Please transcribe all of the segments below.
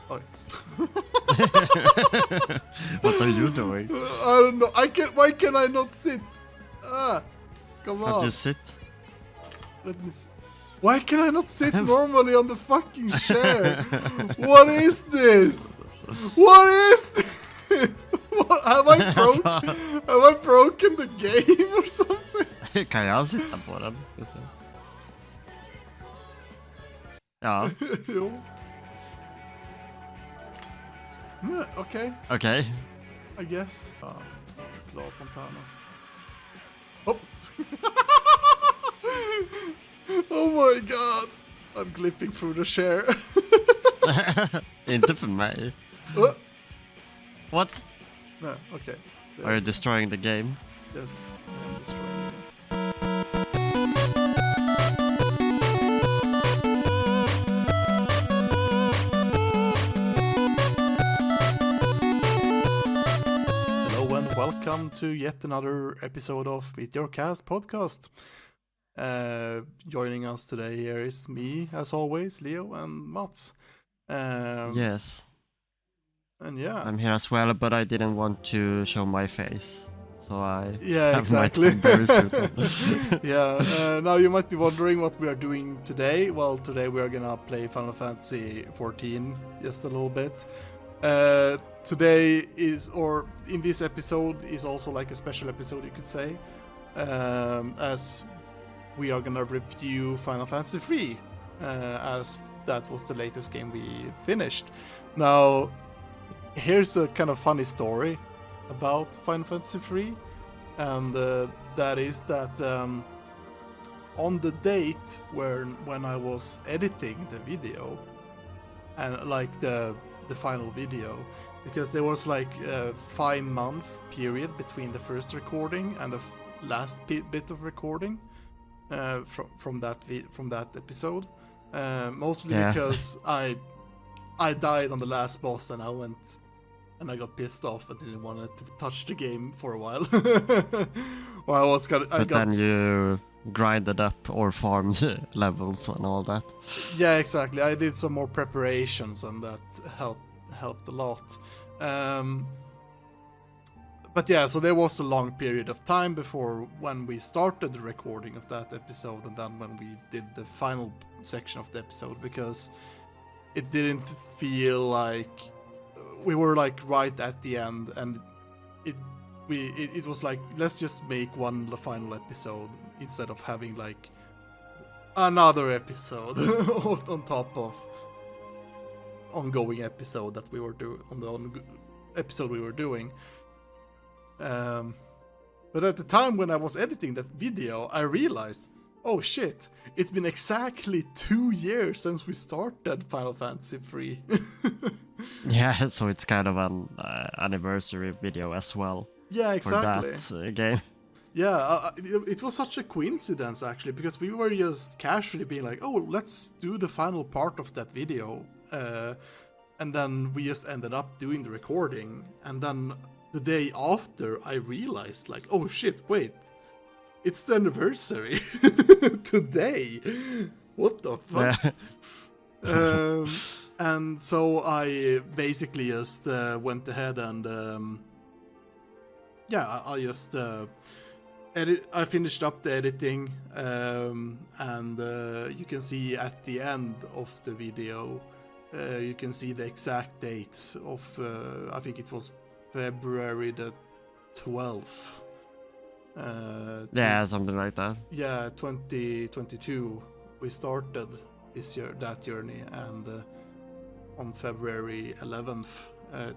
Oh. What are you doing? I don't know. Why can I not sit? Come on. How'd you sit? Let me see. Why can I not sit normally on the fucking chair? What is this? What is this? What, have I broken the game or something? Kan jag sitta på den? Ja. Jo. Okay. Okej. I guess. Klar Fontana. Oh. Oh my god. I'm glipping through the chair. Inte för mig. What? No, okay. Are you destroying the game? Yes, I'm destroying it. Hello and welcome to yet another episode of Meteor podcast. Joining us today here is me, as always, Leo and Mats. Yes. And yeah, I'm here as well, but I didn't want to show my face, so I have exactly. my very suit on. Yeah. Now you might be wondering what we are doing today. Well, today we are gonna play Final Fantasy 14 just a little bit. Today is, or in this episode, is also like a special episode, you could say, as we are gonna review Final Fantasy 3, as that was the latest game we finished. Now, here's a kind of funny story about Final Fantasy 3, and that is that on the date when I was editing the video, and like the final video, because there was like a 5-month period between the first recording and the last bit of recording from that episode, mostly because I died on the last boss, and I got pissed off and didn't want to touch the game for a while. Then you grinded up or farmed levels and all that. Yeah, exactly. I did some more preparations, and that helped a lot. But yeah, so there was a long period of time before when we started the recording of that episode, and then when we did the final section of the episode, because it didn't feel like we were like right at the end, and it was like, let's just make one final episode instead of having like another episode on top of ongoing episode that we were doing on the episode we were doing. But at the time when I was editing that video, I realized, oh shit, it's been exactly 2 years since we started Final Fantasy 3. Yeah, so it's kind of an anniversary video as well. Yeah, exactly. For that game. Yeah, it was such a coincidence actually, because we were just casually being like, oh, let's do the final part of that video. And then we just ended up doing the recording. And then the day after, I realized like, oh shit, wait. It's the anniversary today. What the fuck? Yeah. And so I basically just went ahead and I just I finished up the editing, and you can see at the end of the video, you can see the exact dates of I think it was February the 12th. Yeah, something like that. Yeah, 2022 we started that journey, and on February 11th,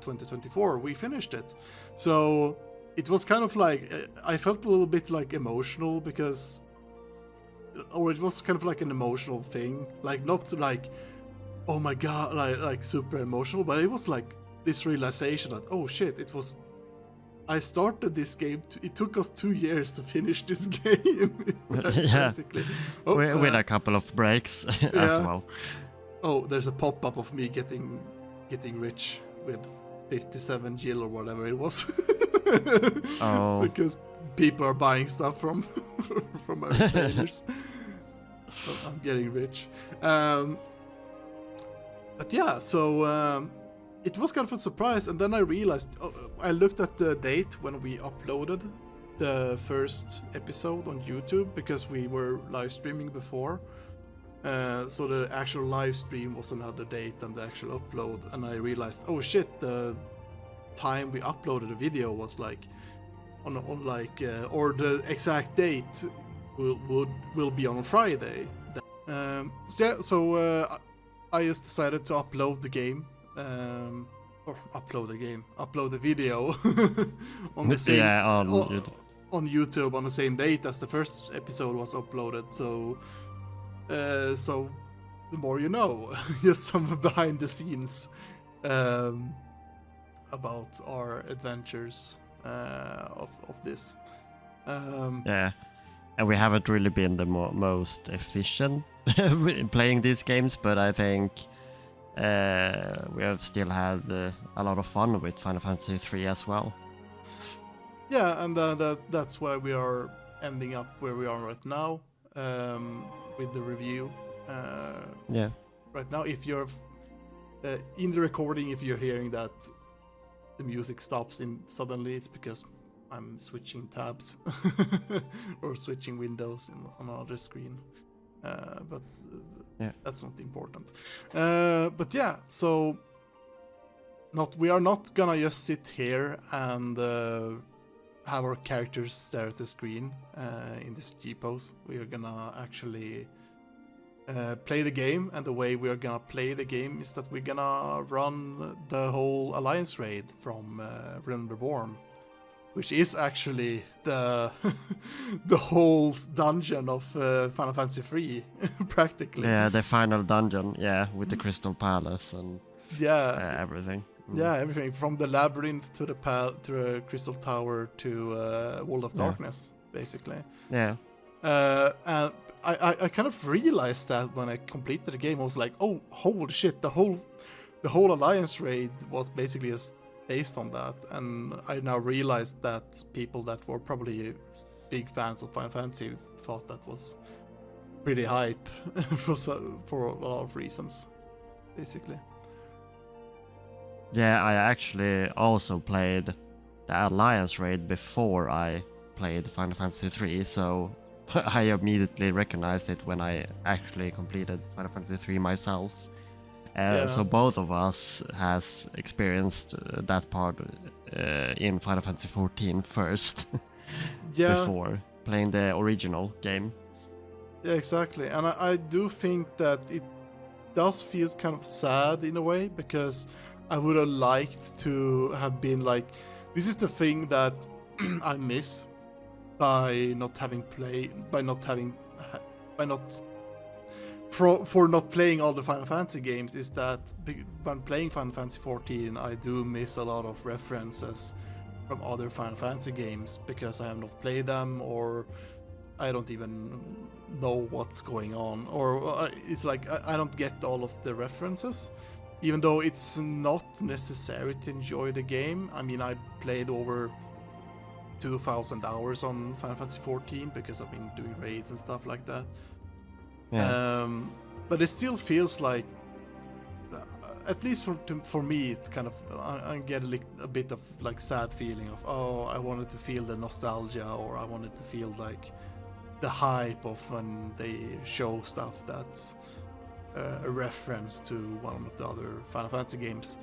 2024 we finished it. So it was kind of like, I felt a little bit like emotional, because, or it was kind of like an emotional thing, like not like, oh my god, like super emotional, but it was like this realization that, oh shit, I started this game. It took us 2 years to finish this game. Basically. Oh, with a couple of breaks as well. Oh, there's a pop-up of me getting rich with 57 gil or whatever it was. Oh. Because people are buying stuff from our retailers. So I'm getting rich. But yeah, so it was kind of a surprise, and then I realized, I looked at the date when we uploaded the first episode on YouTube, because we were live streaming before. So the actual live stream was another date than the actual upload, and I realized, oh shit, the time we uploaded a video was like on like or the exact date will be on Friday. So I just decided to upload the game, upload the video on the same on YouTube on the same date as the first episode was uploaded. So the more you know, just some behind the scenes about our adventures of this. Yeah, and we haven't really been the most efficient in playing these games, but I think we have still had a lot of fun with Final Fantasy 3 as well. Yeah, and that's why we are ending up where we are right now with the review. Yeah. Right now, if you're in the recording, if you're hearing that the music stops suddenly, it's because I'm switching tabs or switching windows on another screen. But that's not important. But yeah, so we are not gonna just sit here and have our characters stare at the screen in this G-pose. We are gonna actually play the game, and the way we are gonna play the game is that we're gonna run the whole Alliance raid from Realm Reborn, which is actually the the whole dungeon of Final Fantasy 3, practically. Yeah, the final dungeon, with the Crystal Palace and everything. Yeah, everything from the labyrinth to the Crystal Tower to World of Darkness, basically. Yeah. And I kind of realized that when I completed the game. I was like, oh, holy shit, the whole Alliance raid was basically just based on that. And I now realized that people that were probably big fans of Final Fantasy thought that was pretty hype for a lot of reasons, basically. Yeah, I actually also played the Alliance raid before I played Final Fantasy 3, so I immediately recognized it when I actually completed Final Fantasy 3 myself. So both of us has experienced that part in Final Fantasy 14 first, before playing the original game. Yeah, exactly. And I do think that it does feel kind of sad in a way, because I would have liked to have been like, this is the thing that I miss by not playing all the Final Fantasy games, is that when playing Final Fantasy 14, I do miss a lot of references from other Final Fantasy games, because I have not played them, or I don't even know what's going on, or it's like I don't get all of the references, even though it's not necessary to enjoy the game. I mean, I played over 2,000 hours on Final Fantasy 14 because I've been doing raids and stuff like that. Yeah. But it still feels like, at least for me, it kind of, I get a bit of like sad feeling of, oh, I wanted to feel the nostalgia, or I wanted to feel like the hype of when they show stuff that's a reference to one of the other Final Fantasy games.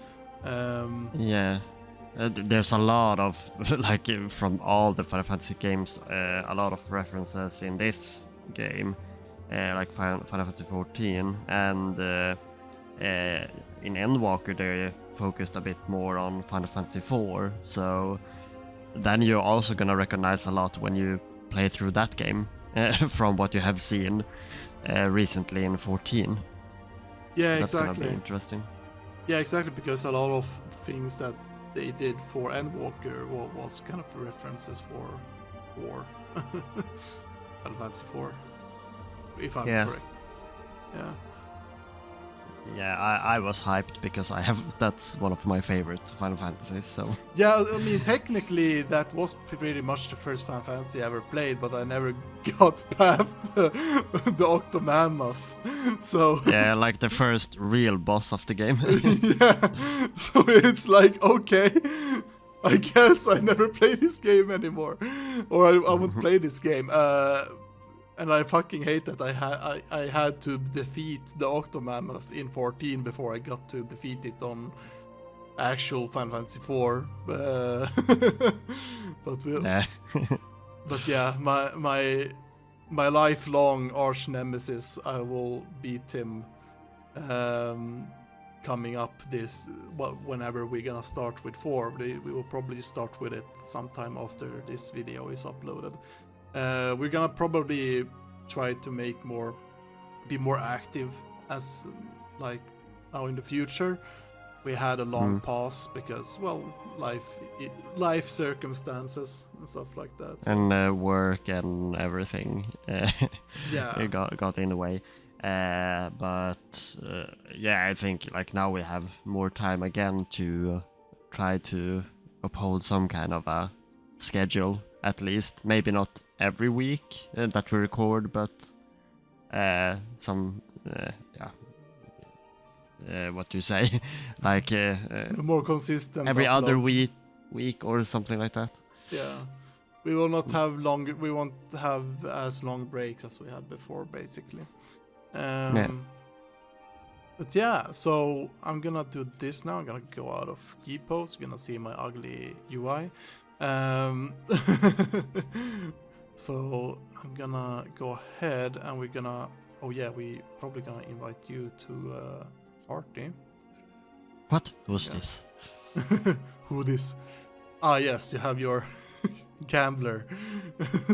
There's a lot of, like, from all the Final Fantasy games, a lot of references in this game, like Final Fantasy 14, and in Endwalker they focused a bit more on Final Fantasy 4, so then you're also gonna recognize a lot when you play through that game from what you have seen recently in 14. Yeah, That's exactly. Gonna be interesting. Yeah, exactly, because a lot of things that they did for Endwalker was kind of references for 4. Final Fantasy 4, if I'm correct. Yeah, I was hyped because that's one of my favorite Final Fantasies. So Yeah, I mean, technically that was pretty much the first Final Fantasy I ever played, but I never got past the Octomammoth. So yeah, like the first real boss of the game. yeah, so it's like, okay, I guess I never play this game anymore, or I won't play this game. And I fucking hate that I had to defeat the Octomammoth in 14 before I got to defeat it on actual Final Fantasy 4. But Yeah. but yeah, my lifelong arch nemesis, I will beat him coming up whenever we're gonna start with 4. We will probably start with it sometime after this video is uploaded. We're gonna probably try to be more active as like now in the future. We had a long pause because, well, life circumstances and stuff like that. And work and everything Yeah. it got in the way. But yeah, I think like now we have more time again to try to uphold some kind of a schedule, at least. Maybe not every week that we record, but some what do you say? Like more consistent. every other uploads. week or something like that. Yeah. We will not have we won't have as long breaks as we had before, basically. Yeah. But yeah, so I'm gonna do this now. I'm gonna go out of key pose. You're gonna see my ugly UI. So I'm gonna go ahead and we're gonna. Oh yeah, we probably gonna invite you to party. What was this? Who this? Ah yes, you have your gambler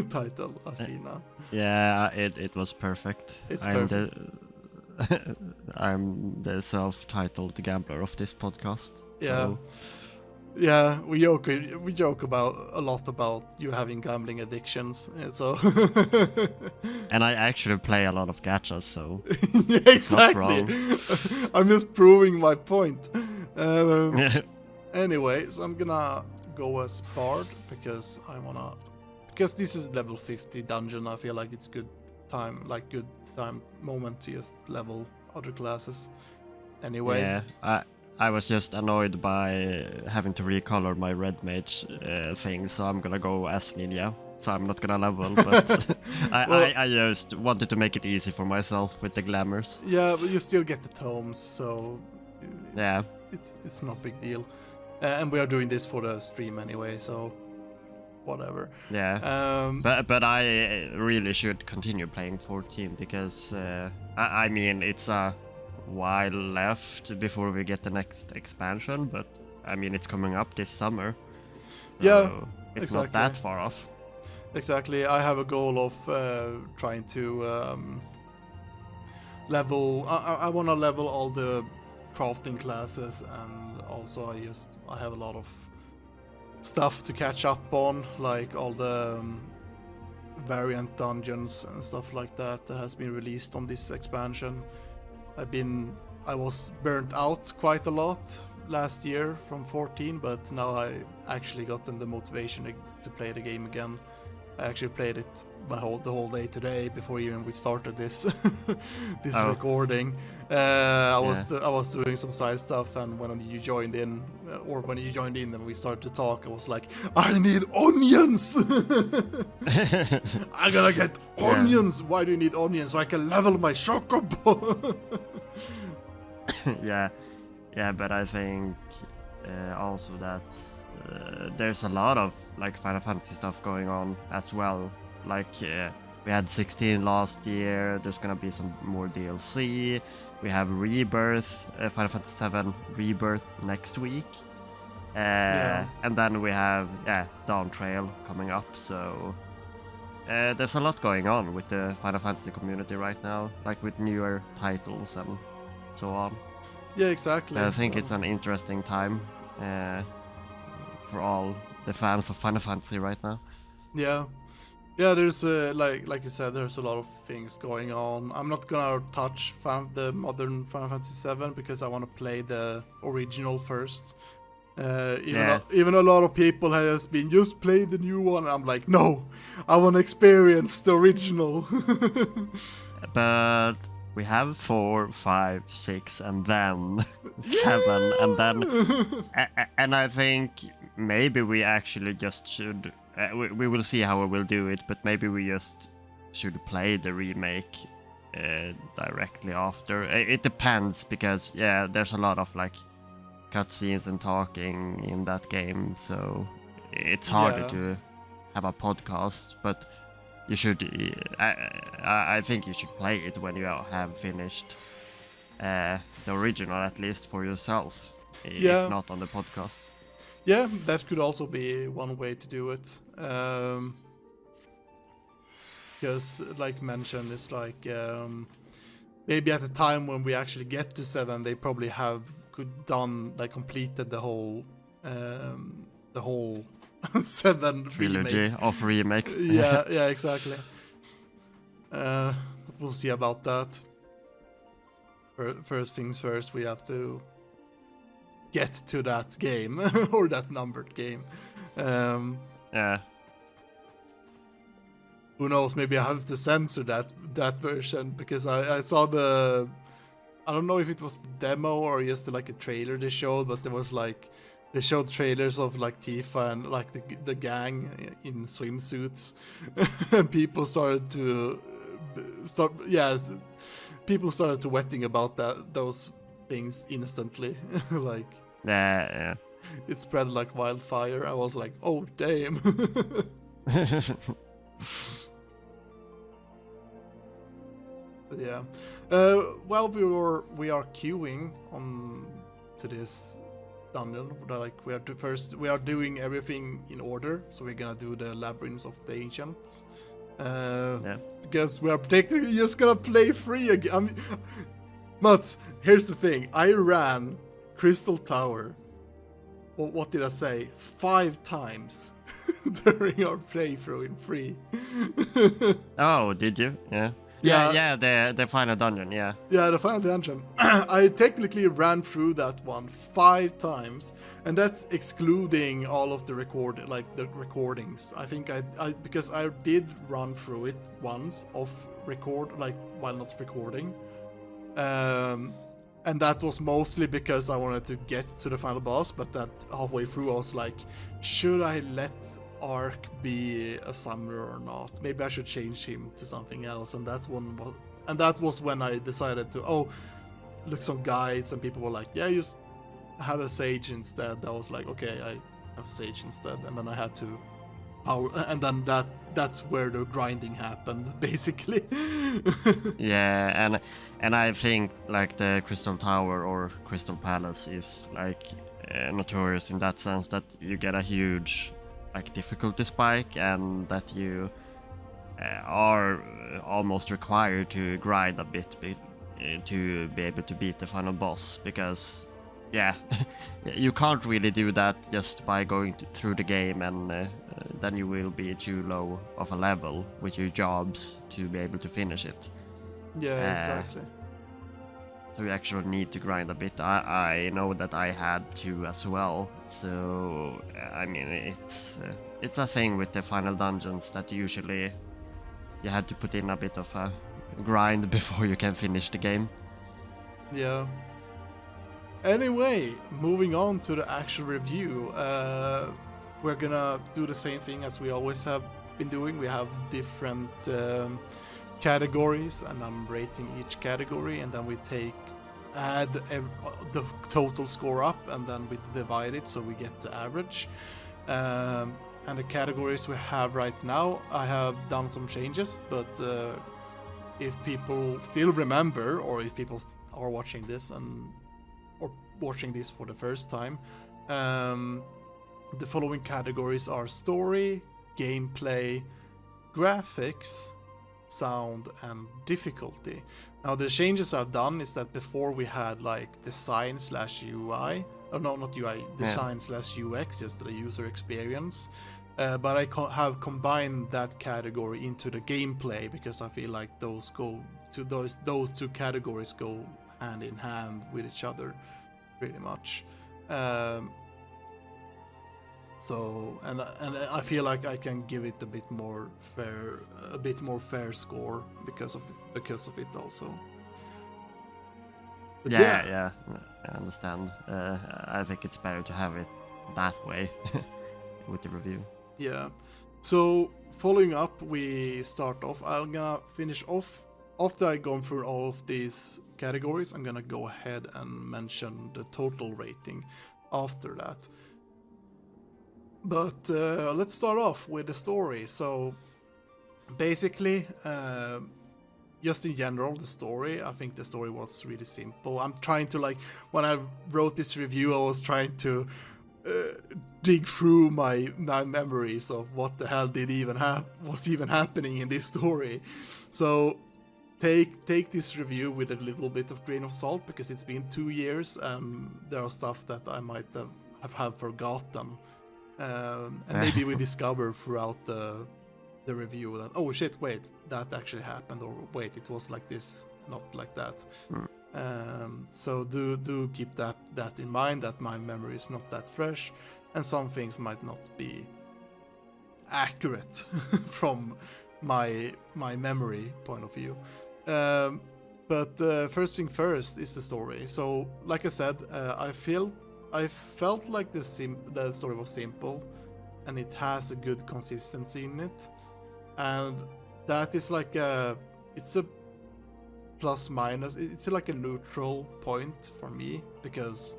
title, Asina. Yeah, it was perfect. It's I'm perfect. I'm the self-titled gambler of this podcast. Yeah. So. Yeah, we joke about a lot about you having gambling addictions, and so. And I actually play a lot of gachas, so. Yeah, it's not exactly. wrong. I'm just proving my point. Anyway, so I'm gonna go as Bard because because this is level 50 dungeon. I feel like it's good time moment to just level other classes. Anyway. Yeah, I was just annoyed by having to recolor my red mage thing, so I'm gonna go as ninja. So I'm not gonna level, but I just wanted to make it easy for myself with the glamours. Yeah, but you still get the tomes, so Yeah. it's no big deal. And we are doing this for the stream anyway, so whatever. Yeah. But I really should continue playing 14 because I mean it's a while left before we get the next expansion, but I mean it's coming up this summer. So yeah, it's exactly. not that far off. Exactly. I have a goal of trying to level. I want to level all the crafting classes, and also I have a lot of stuff to catch up on, like all the variant dungeons and stuff like that has been released on this expansion. I was burnt out quite a lot last year from 14, but now I actually gotten the motivation to play the game again. I actually played it the whole day today before even we started this recording. I was doing some side stuff, and when you joined in and we started to talk, I was like, I need onions. I gotta get onions. Why do you need onions? So I can level my chocobo. yeah, but I think also that there's a lot of like Final Fantasy stuff going on as well. Like we had 16 last year. There's gonna be some more DLC. We have Rebirth, Final Fantasy 7 Rebirth next week, and then we have Dawn Trail coming up. So there's a lot going on with the Final Fantasy community right now, like with newer titles and so on. Yeah, exactly. I think it's an interesting time for all the fans of Final Fantasy right now. Yeah, Yeah, there's like you said, there's a lot of things going on. I'm not gonna touch the modern Final Fantasy VII because I want to play the original first. Even a lot of people has been just play the new one. I'm like, no, I want to experience the original. But we have 4, 5, 6, and then 7, and then and I think maybe we actually just should. We will see how we will do it, but maybe we just should play the remake directly after. It depends because there's a lot of like cutscenes and talking in that game, so it's harder to have a podcast. But you should. I think you should play it when you have finished the original, at least for yourself, if not on the podcast. Yeah, that could also be one way to do it. Because, like mentioned, it's like maybe at the time when we actually get to 7, they probably completed the whole 7 trilogy of remakes. yeah, exactly. We'll see about that. First things first, we have to get to that game or that numbered game. Who knows? Maybe I have to censor that version because I saw I don't know if it was the demo or just like a trailer they showed, but there was like they showed trailers of like Tifa and like the gang in swimsuits, and people started to people started to wetting about those things instantly. Like it spread like wildfire. I was like, oh damn. Yeah. While we are queuing on to this dungeon, like we are doing everything in order, so we're gonna do the Labyrinth of the Ancients. Because we are technically just gonna play free again. Mats, here's the thing. I ran Crystal Tower. What did I say? 5 times during our playthrough in free. Oh, did you? Yeah. Yeah, the final dungeon, yeah. Yeah, the final dungeon. I technically ran through that one 5 times, and that's excluding all of the recordings. I think I because I did run through it once while not recording. And that was mostly because I wanted to get to the final boss, but that halfway through I was like, should I let Ark be a summoner or not? Maybe I should change him to something else. And that was when I decided to look some guides, and people were like, yeah, just have a sage instead. I was like, okay, I have a sage instead, and then I had to and then that's where the grinding happened, basically. Yeah, and I think like the Crystal Tower or Crystal Palace is like notorious in that sense that you get a huge like difficulty spike, and that you are almost required to grind a bit to be able to beat the final boss, because you can't really do that just by going through the game, and then you will be too low of a level with your jobs to be able to finish it. Yeah, exactly. So you actually need to grind a bit. I know that I had to as well. So I mean, it's a thing with the final dungeons that usually you have to put in a bit of a grind before you can finish the game. Yeah. Anyway, moving on to the actual review. We're gonna do the same thing as we always have been doing. We have different categories, and I'm rating each category, and then we add the total score up, and then we divide it so we get the average. And the categories we have right now, I have done some changes, but if people still remember, or if people are watching this or watching this for the first time, the following categories are story, gameplay, graphics, sound, and difficulty. Now the changes I've done is that before we had like design/UI, design/UX, just the user experience. But I have combined that category into the gameplay because I feel like those two categories go hand in hand with each other, pretty much. So I feel like I can give it a bit more fair score because of it also. But yeah, I understand. I think it's better to have it that way with the review. Yeah. So following up, we start off. I'm gonna finish off after I've gone through all of these categories. I'm gonna go ahead and mention the total rating after that. But let's start off with the story. So basically, just in general, the story, I think the story was really simple. I'm trying to, like, when I wrote this review, I was trying to dig through my memories of what the hell was even happening in this story. So take this review with a little bit of grain of salt, because it's been 2 years and there are stuff that I might have forgotten. And maybe we discover throughout the review that, oh shit, wait, that actually happened, or wait, it was like this, not like that. So do keep that in mind, that my memory is not that fresh and some things might not be accurate from my memory point of view. But first thing first is the story. So like I said, I felt like the story was simple and it has a good consistency in it, and that is like it's a plus minus, it's like a neutral point for me, because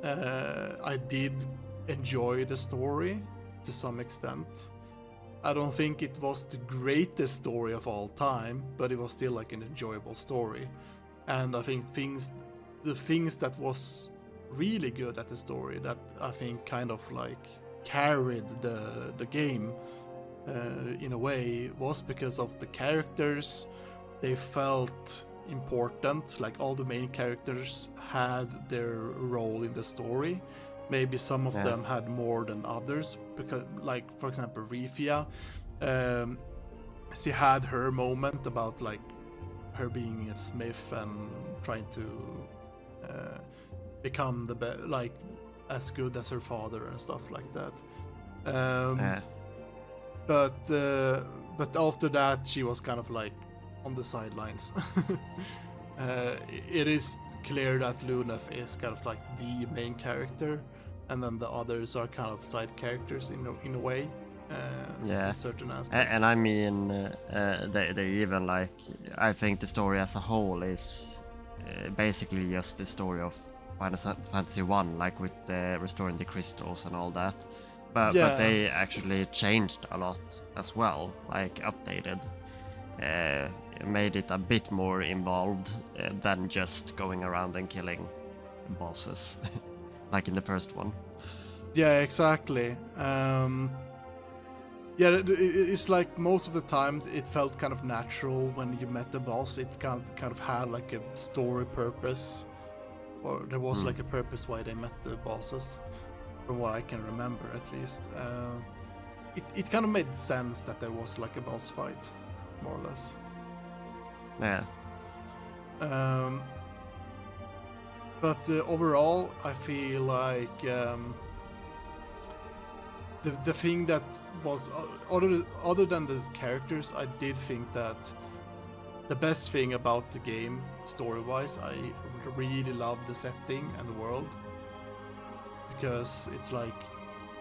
I did enjoy the story to some extent. I don't think it was the greatest story of all time, but it was still like an enjoyable story. And I think the things that was really good at the story, that I think kind of like carried the game in a way, was because of the characters. They felt important, like all the main characters had their role in the story. Maybe some of them had more than others, because, like, for example, Rifia, she had her moment about, like, her being a smith and trying to become like as good as her father and stuff like that. But after that, she was kind of like on the sidelines. It is clear that Lunef is kind of like the main character, and then the others are kind of side characters in a way. In certain aspects. And I mean, they even, like, I think the story as a whole is basically just the story of Final Fantasy 1, like with restoring the crystals and all that. But they actually changed a lot as well, like updated. Made it a bit more involved than just going around and killing bosses, like in the first one. Yeah, exactly. It's like most of the time it felt kind of natural when you met the boss. It kind of had like a story purpose, or there was like a purpose why they met the bosses, from what I can remember at least. It kind of made sense that there was like a boss fight, more or less. Yeah. But overall, I feel like the thing that was other than the characters, I did think that the best thing about the game, story-wise, I really loved the setting and the world, because it's like,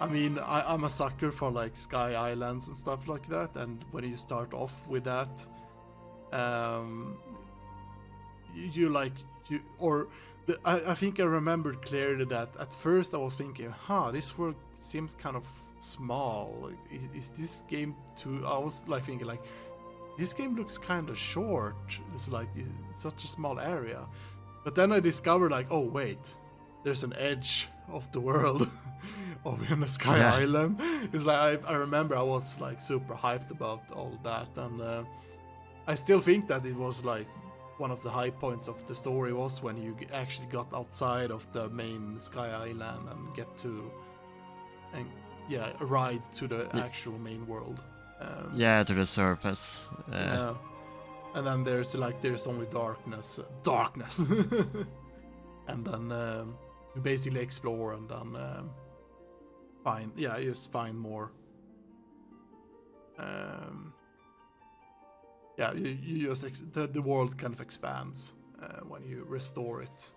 I mean, I'm a sucker for like Sky Islands and stuff like that, and when you start off with that, I think I remembered clearly that at first I was thinking, this world seems kind of small. Is this game too? I was like thinking, like, this game looks kind of short. It's like it's such a small area. But then I discovered, like, oh wait, there's an edge of the world over in the Sky Island. It's like I remember I was like super hyped about all that, and I still think that it was like one of the high points of the story was when you actually got outside of the main Sky Island and a ride to the actual main world. Yeah, to the surface. Yeah. And then there's only darkness, and then you basically explore and then find more. You just the world kind of expands when you restore it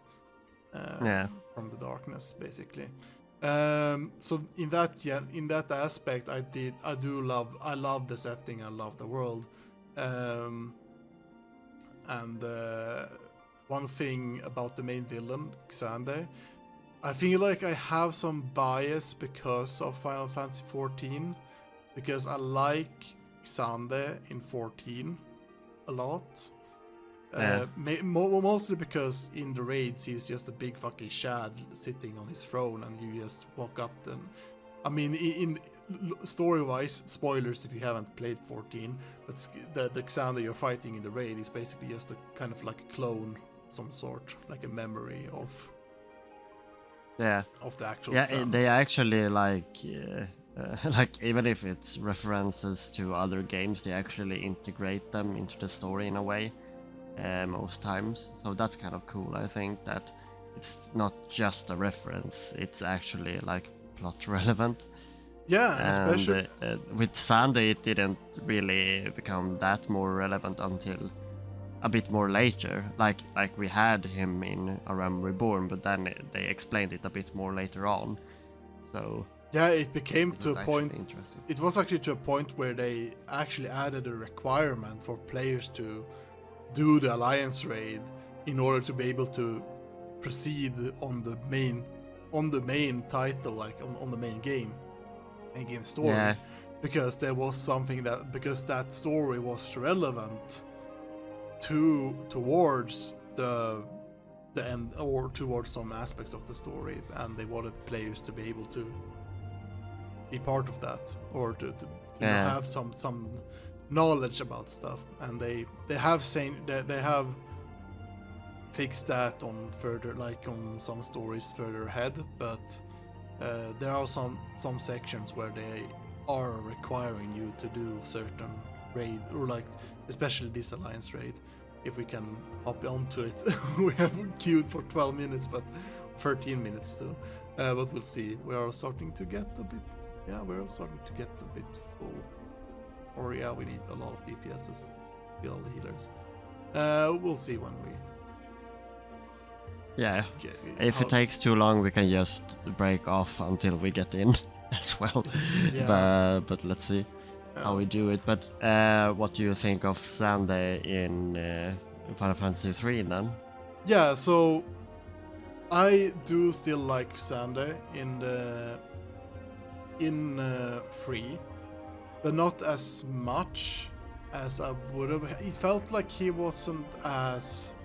from the darkness, basically. So in that aspect, I love the setting, I love the world. And one thing about the main villain, Xande, I feel like I have some bias because of Final Fantasy 14, because I like Xande in 14 a lot. Mostly because in the raids he's just a big fucking shad sitting on his throne, and you just walk up and I mean, in story-wise, spoilers if you haven't played 14, but the Xande you're fighting in the raid is basically just a kind of like a clone, some sort, like a memory of the actual Xande. They actually like even if it's references to other games, they actually integrate them into the story in a way most times. So that's kind of cool. I think that it's not just a reference; it's actually like plot relevant. Yeah, and especially with Xande, it didn't really become that more relevant until a bit more later. Like we had him in A Realm Reborn, but then they explained it a bit more later on. So yeah, it became to a point. It was actually to a point where they actually added a requirement for players to do the Alliance raid in order to be able to proceed on the main title, like on the main game story, because there was something because that story was relevant towards the end, or towards some aspects of the story, and they wanted players to be able to be part of that, or to have some knowledge about stuff, and they have fixed that on further, like on some stories further ahead, but there are some sections where they are requiring you to do certain raid, or like especially this Alliance raid. If we can hop onto it, we have queued for 12 minutes, but 13 minutes still. But we'll see. We are starting to get a bit. Yeah, we're starting to get a bit full. Or we need a lot of DPSs, get all the healers. We'll see when we. Yeah, if it takes too long, we can just break off until we get in as well. Yeah. But let's see how we do it. But what do you think of Xande in Final Fantasy 3 then? Yeah, so I do still like Xande in 3, but not as much as I would have. It felt like he wasn't as.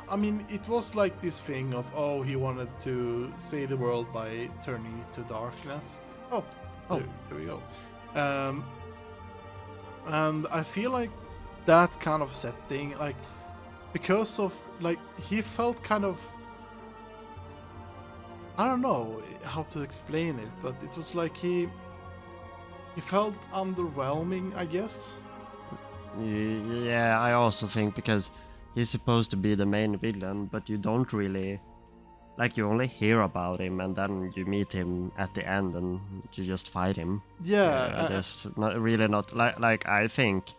I mean, it was like this thing of, he wanted to save the world by turning it to darkness. There we go. And I feel like that kind of setting, like, because of, like, he felt kind of, I don't know how to explain it, but it was like he felt underwhelming, I guess. Yeah, I also think because he's supposed to be the main villain, but you don't really, like, you only hear about him and then you meet him at the end and you just fight him. Yeah. There's not like I think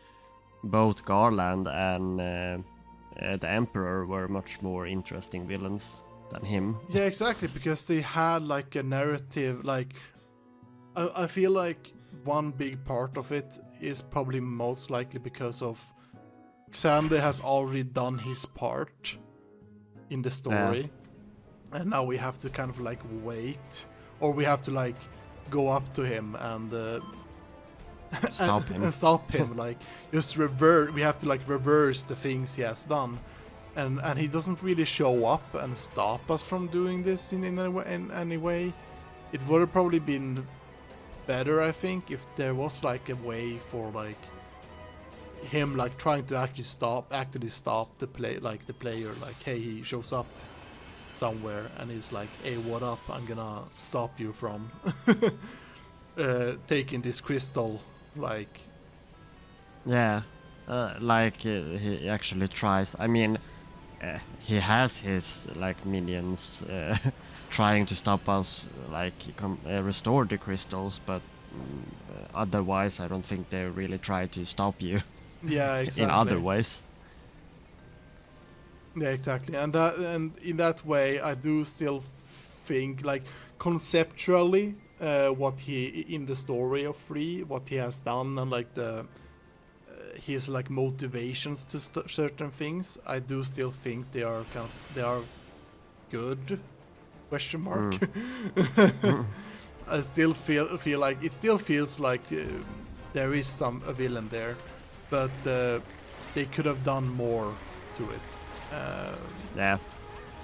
both Garland and the Emperor were much more interesting villains than him. Yeah, exactly, because they had like a narrative, like I feel like one big part of it is probably most likely because of Xande has already done his part in the story, and now we have to kind of like wait, or we have to like go up to him and stop him, like just reverse. We have to like reverse the things he has done, and he doesn't really show up and stop us from doing this in any way. It would have probably been better, I think, if there was like a way for like him like trying to actually stop the player, like, hey, he shows up somewhere, and he's like, "Hey, what up? I'm gonna stop you from taking this crystal." Like, Yeah, he actually tries. I mean, he has his like minions trying to stop us, like restore the crystals, but otherwise, I don't think they really try to stop you. yeah, exactly. In other ways. Yeah, exactly. And in that way, I do still think, like, conceptually, what he in the story of Free, what he has done, and like his like motivations to certain things, I do still think they are good. Question mark. I still feel like it still feels like there is a villain there, but they could have done more to it. Yeah.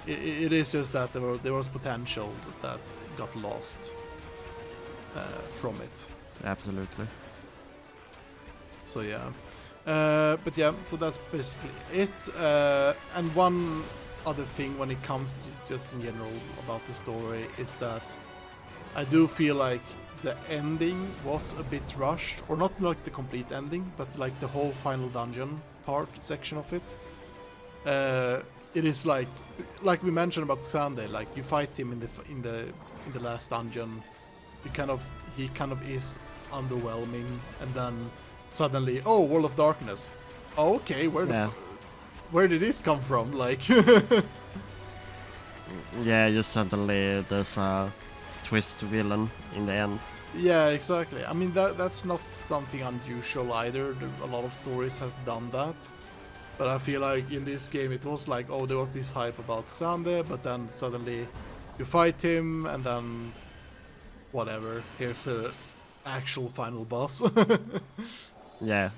It is just that there was potential that got lost from it. Absolutely. So yeah, but yeah, so that's basically it. And one other thing when it comes to just in general about the story is that I do feel like the ending was a bit rushed, or not like the complete ending, but like the whole final dungeon section of it. It is like we mentioned about Xande, like you fight him in the last dungeon, he kind of is underwhelming, and then suddenly, oh, World of Darkness. Oh, okay, where did this come from? Like, yeah, just suddenly there's a twist villain in the end. Yeah, exactly. I mean that's not something unusual either. A lot of stories has done that. But I feel like in this game it was like, oh, there was this hype about Xande, but then suddenly you fight him, and then whatever, here's a actual final boss. Yeah.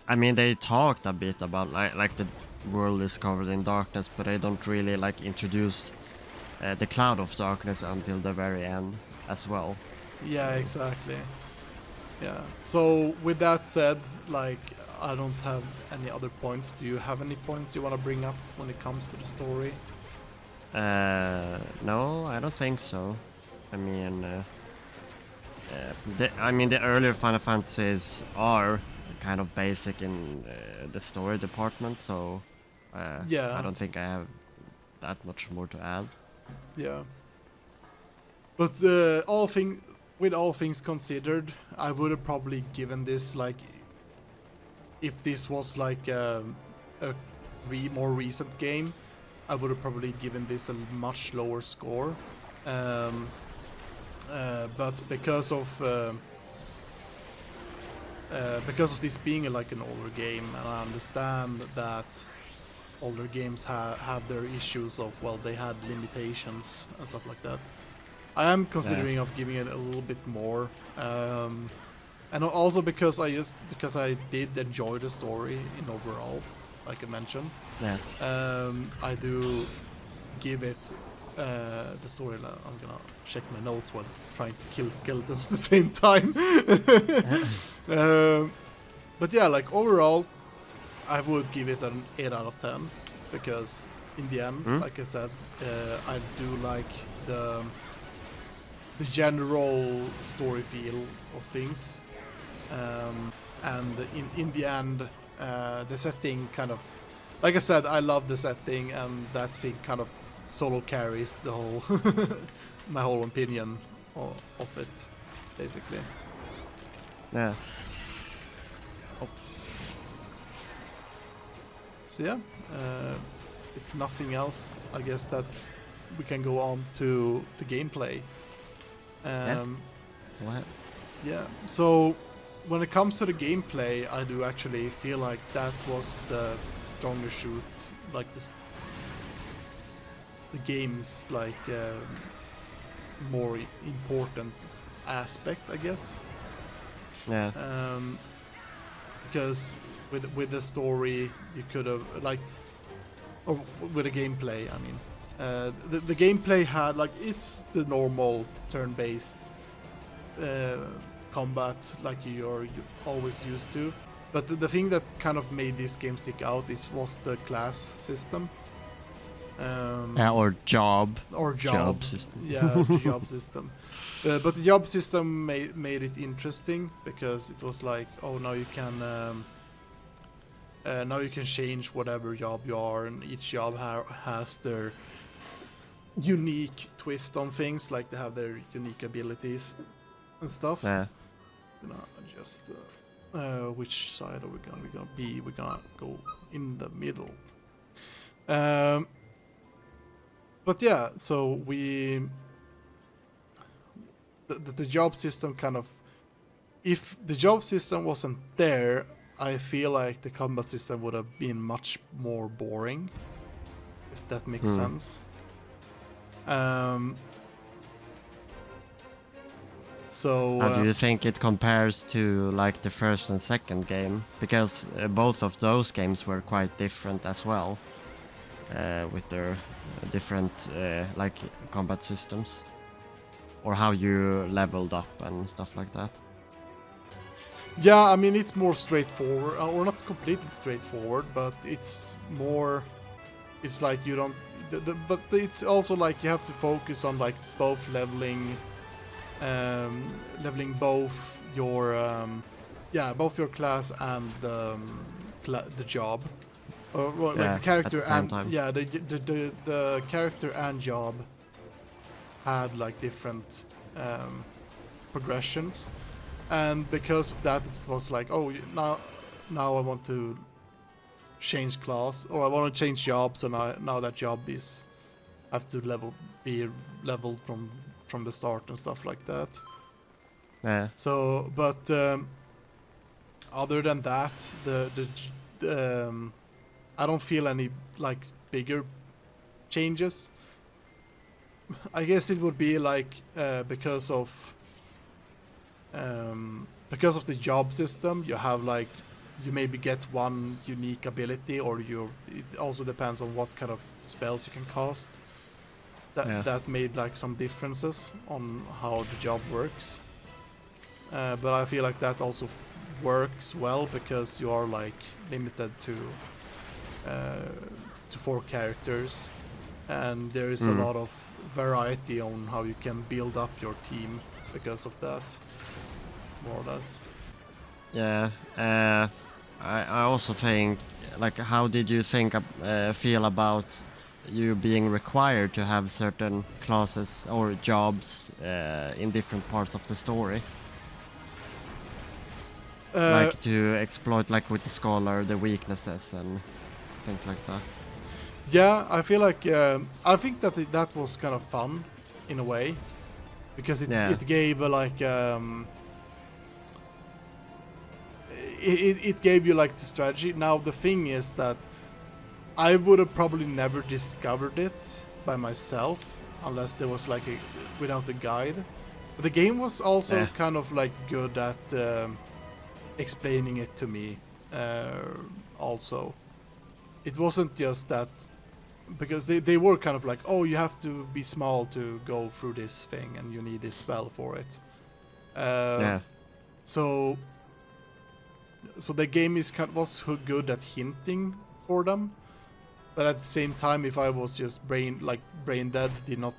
I mean, they talked a bit about like the world is covered in darkness, but they don't really like introduce the cloud of darkness until the very end as well. Yeah, exactly. Yeah. So with that said, like, I don't have any other points. Do you have any points you want to bring up when it comes to the story? No, I don't think so. I mean, the earlier Final Fantasies are kind of basic in the story department, so Yeah. I don't think I have that much more to add. Yeah. But with all things considered, I would have probably given this, like, if this was like a more recent game, I would have probably given this a much lower score. But because of this being like an older game, and I understand that older games have their issues of, well, they had limitations and stuff like that, I am considering of giving it a little bit more. And also because I did enjoy the story in overall, like I mentioned. Yeah. I do give it the story. I'm gonna check my notes while trying to kill skeletons at the same time. But yeah, like overall, I would give it an 8 out of 10 because in the end, like I said, I do like the general story feel of things. And in the end, the setting kind of, like I said, I love the setting, and that thing kind of solo carries the whole my whole opinion of it, basically. Yeah. So yeah, if nothing else, I guess we can go on to the gameplay. Yeah. So when it comes to the gameplay, I do actually feel like that was the stronger suit, like the game's like more important aspect, I guess. Yeah. Because with the story, you could have or with the gameplay, I mean, the gameplay had like, it's the normal turn-based combat like you're always used to, but the thing that kind of made this game stick out was the class system. Or job. Or Job system. Yeah, the job system. But the job system made it interesting because it was like, oh, now you can change whatever job you are, and each job has their unique twist on things, like they have their unique abilities and stuff. Yeah. Just which side are we gonna be? We're gonna go in the middle. But yeah, so the job system kind of, if the job system wasn't there, I feel like the combat system would have been much more boring, if that makes sense. So how do you think it compares to like the first and second game? Because both of those games were quite different as well, with their different like combat systems, or how you leveled up and stuff like that. Yeah, I mean, it's more straightforward, or not completely straightforward, but it's more. It's like you don't. But it's also like you have to focus on like both leveling both your both your class and the job, or well, like the character at the same and time. the character and job had like different progressions, and because of that it was like, oh, now I want to change class, or I want to change job, so now that job have to be leveled from the start and stuff like that. Yeah. So, but other than that, I don't feel any like bigger changes. I guess it would be like because of the job system, you have like, you maybe get one unique ability, or it also depends on what kind of spells you can cast. That made like some differences on how the job works. But I feel like that also works well because you are like limited to 4 characters, and there is a lot of variety on how you can build up your team because of that, more or less. Yeah. I also think, like, how did you feel about you being required to have certain classes or jobs in different parts of the story? Like to exploit, like with the scholar, the weaknesses and things like that. Yeah, I feel like I think that was kind of fun in a way, because it gave like it gave you like the strategy. Now the thing is that I would have probably never discovered it by myself unless there was like without a guide. But the game was also kind of like good at explaining it to me. Also, it wasn't just that, because they were kind of like, oh, you have to be small to go through this thing, and you need this spell for it. So the game was good at hinting for them, but at the same time, if I was just brain dead, did not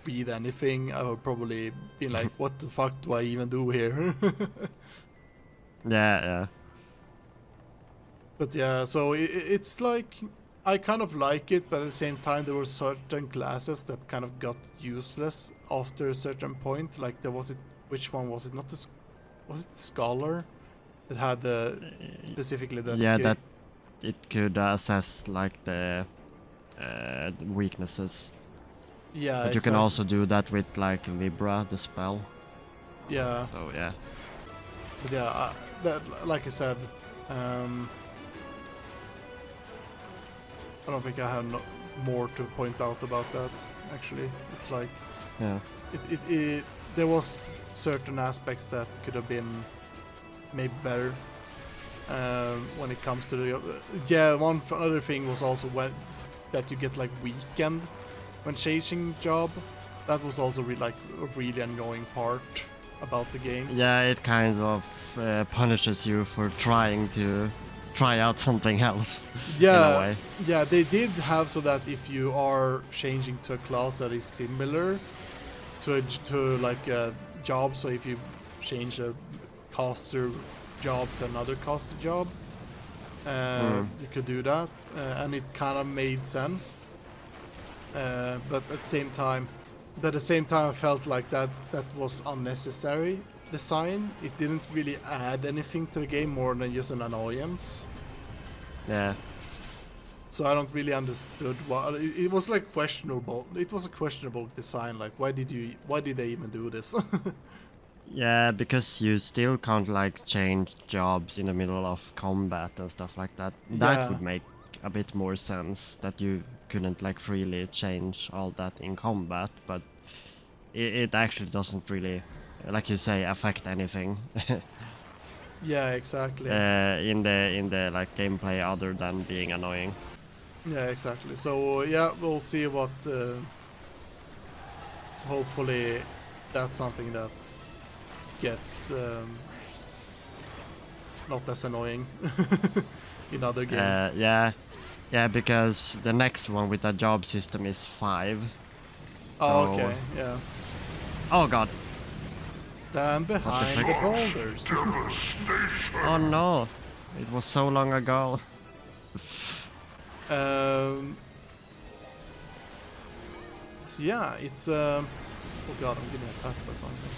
read anything, I would probably be like, what the fuck do I even do here? Yeah. But yeah, so it's like, I kind of like it, but at the same time, there were certain classes that kind of got useless after a certain point. Like which one was it? Was it the scholar that had specifically that? Yeah, that it could assess like the weaknesses. Yeah, but you can also do that with like Libra, the spell. Yeah. So yeah. But yeah, that, like I said, I don't think I have more to point out about that. Actually, it's like, there was certain aspects that could have been maybe better when it comes to the one other thing was also that you get like weakened when changing job. That was also a really annoying part about the game. Yeah, it kind of punishes you for trying to try out something else. In a Yeah, way. yeah, they did have so that if you are changing to a class that is similar to like a job, so if you change a caster job to another caster job, you could do that, and it kind of made sense. But at the same time, I felt like that was unnecessary design. It didn't really add anything to the game more than just an annoyance. Yeah. So I don't really understood why it was like questionable. It was a questionable design. Like why did they even do this? Yeah, because you still can't like change jobs in the middle of combat and stuff like that. That Yeah. would make a bit more sense, that you couldn't like freely change all that in combat, but it actually doesn't really, like you say, affect anything Yeah, exactly. in the like gameplay other than being annoying. Yeah, exactly. So yeah, we'll see what. Hopefully, that's something that gets not as annoying in other games. Yeah, because the next one with a job system is 5. Oh, So- okay, yeah. Oh god. Stand behind fuck? the boulders. Oh no. It was so long ago. So yeah, it's oh god, I'm getting attacked by something.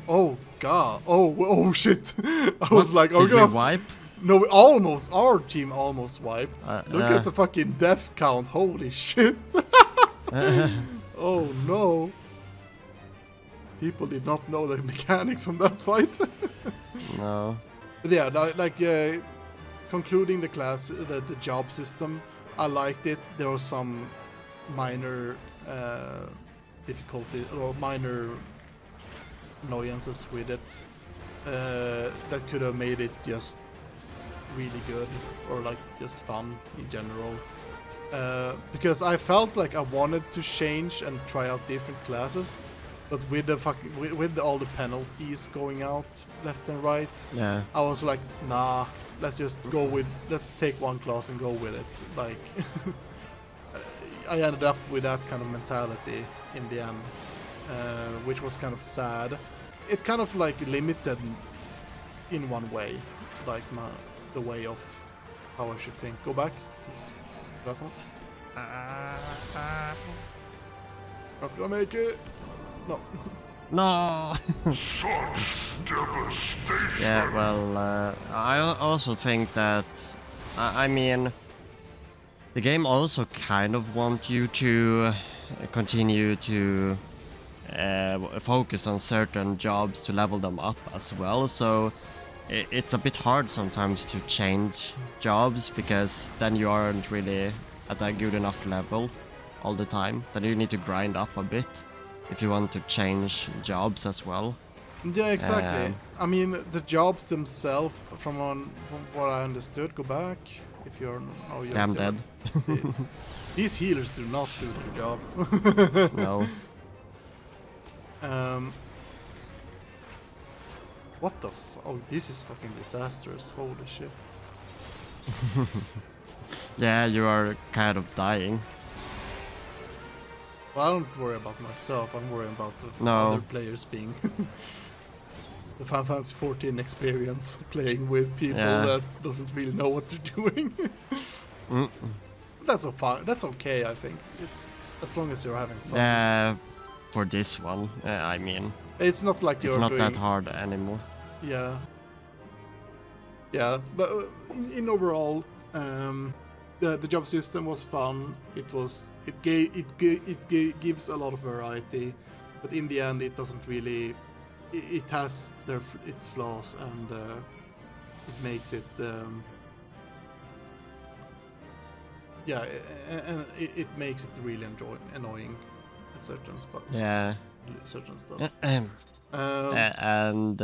Oh god. Oh shit. I was like, oh Did we god. wipe? No, our team almost wiped. Look at the fucking death count. Holy shit. Oh no. People did not know the mechanics on that fight. No. But yeah, concluding the class, the job system, I liked it. There was some minor difficulty or minor annoyances with it that could have made it just really good or like just fun in general. Because I felt like I wanted to change and try out different classes, but with with all the penalties going out left and right, Yeah. I was like, nah, let's take one class and go with it. Like, I ended up with that kind of mentality in the end, which was kind of sad. It kind of like limited in one way, like the way of how I should think. Go back to that one. Not gonna make it. No. No. Yeah, well, I also think that, I mean, the game also kind of want you to continue to focus on certain jobs to level them up as well. So it's a bit hard sometimes to change jobs, because then you aren't really at a good enough level all the time. Then you need to grind up a bit if you want to change jobs as well. Yeah, exactly. I mean, the jobs themselves, from what I understood, go back if you're. Oh, you're I'm still- dead. These healers do not do their job. No. What the oh, this is fucking disastrous. Holy shit. Yeah, you are kind of dying. Well, I don't worry about myself. I'm worrying about the No. other players being the Final Fantasy 14 experience, playing with people Yeah. that doesn't really know what they're doing. That's That's okay, I think. It's as long as you're having fun. Yeah, for this one, I mean, It's not like you're it's not doing. that hard anymore. Yeah. Yeah, but in overall, the job system was fun. It gives a lot of variety, but in the end, it doesn't really. It has its flaws, and it makes it. Yeah, and it makes it really annoying at certain spots. Yeah. Certain stuff. And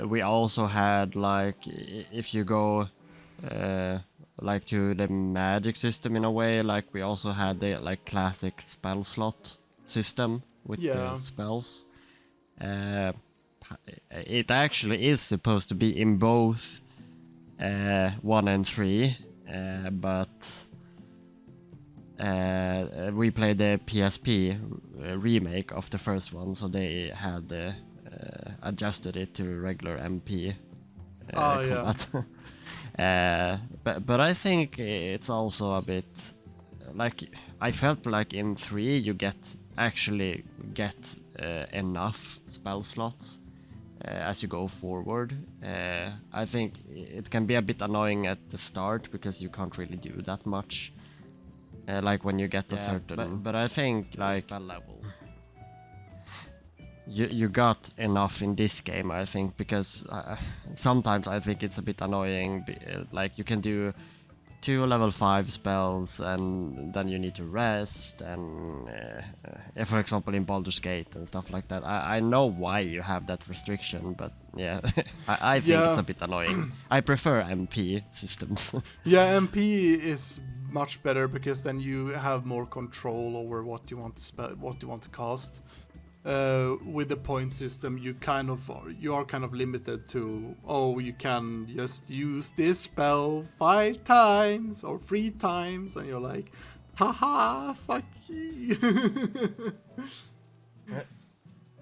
we also had, like, if you go like to the magic system in a way, like we also had the like classic spell slot system with Yeah. the spells. It actually is supposed to be in both 1 and 3, but we played the PSP remake of the first one, so they had adjusted it to regular MP combat. But I think it's also a bit like I felt like in 3 you actually get enough spell slots as you go forward. I think it can be a bit annoying at the start because you can't really do that much. Like when you get a certain, but I think like spell level, you got enough in this game. I think because sometimes I think it's a bit annoying. Like you can do 2 level 5 spells and then you need to rest. And for example in Baldur's Gate and stuff like that, I know why you have that restriction, but yeah, I think it's a bit annoying. I prefer MP systems. Yeah, MP is much better because then you have more control over what you want to what you want to cast. With the point system, you are kind of limited to, you can just use this spell 5 times or 3 times, and you're like, haha, fuck you.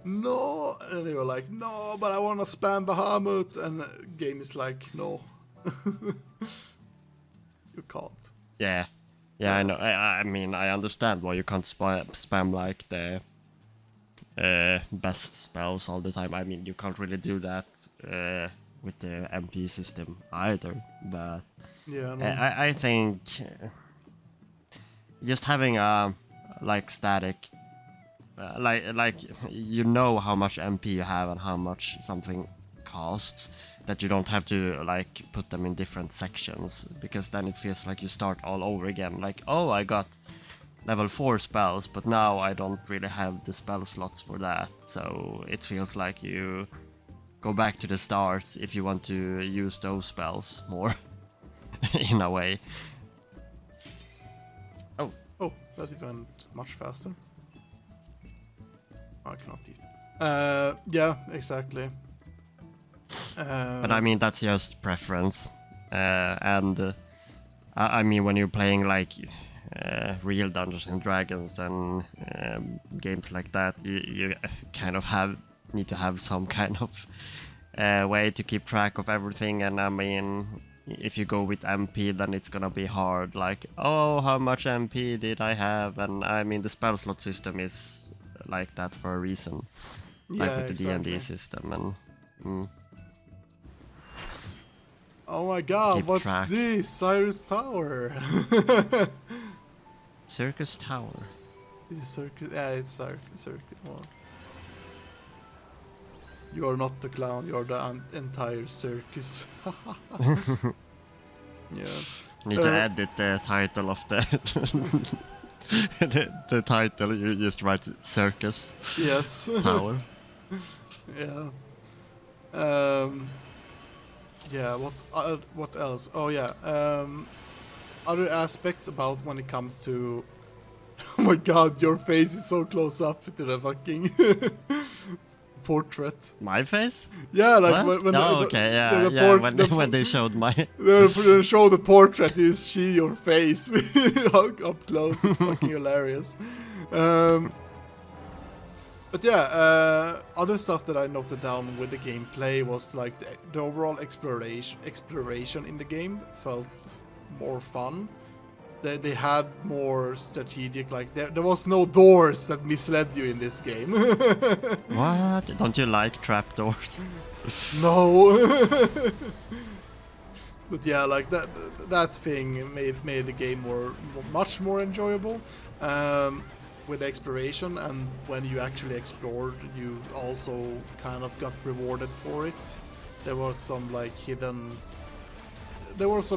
No, and you're like, no, but I want to spam Bahamut, and the game is like, no, you can't. Yeah, I know. I mean, I understand why you can't spam like the best spells all the time. I mean, you can't really do that with the MP system either. But yeah, no. I think just having a like static, like you know how much MP you have and how much something costs, that you don't have to like put them in different sections, because then it feels like you start all over again. Like, oh, I got level 4 spells, but now I don't really have the spell slots for that, so it feels like you go back to the start if you want to use those spells more. In a way. Oh, that went much faster. I cannot eat. Yeah, exactly. But I mean, that's just preference. And I mean, when you're playing like real Dungeons and Dragons and games like that, you kind of need to have some kind of way to keep track of everything. And I mean, if you go with MP, then it's gonna be hard. Like, oh, how much MP did I have? And I mean, the spell slot system is like that for a reason. Yeah, like with the exactly. D&D system. And oh my god, keep what's track. this? Cyrus Tower. Circus Tower. Is it circus? Yeah, it's circus. Well, you are not the clown, you are the entire circus. Yeah. Need to edit the title of the the title. You just write Circus Yes. Tower. Yeah. Yeah. What else? Oh yeah. Other aspects about when it comes to. Oh my god, your face is so close up to the fucking portrait. My face? Yeah, like What? when When they showed my they show the portrait, you see your face up close. It's fucking hilarious. But yeah, other stuff that I noted down with the gameplay was like the overall exploration in the game felt more fun. They had more strategic, like there was no doors that misled you in this game. What? Don't you like trapdoors? No. But yeah, like that thing made the game much more enjoyable with exploration, and when you actually explored, you also kind of got rewarded for it. There was some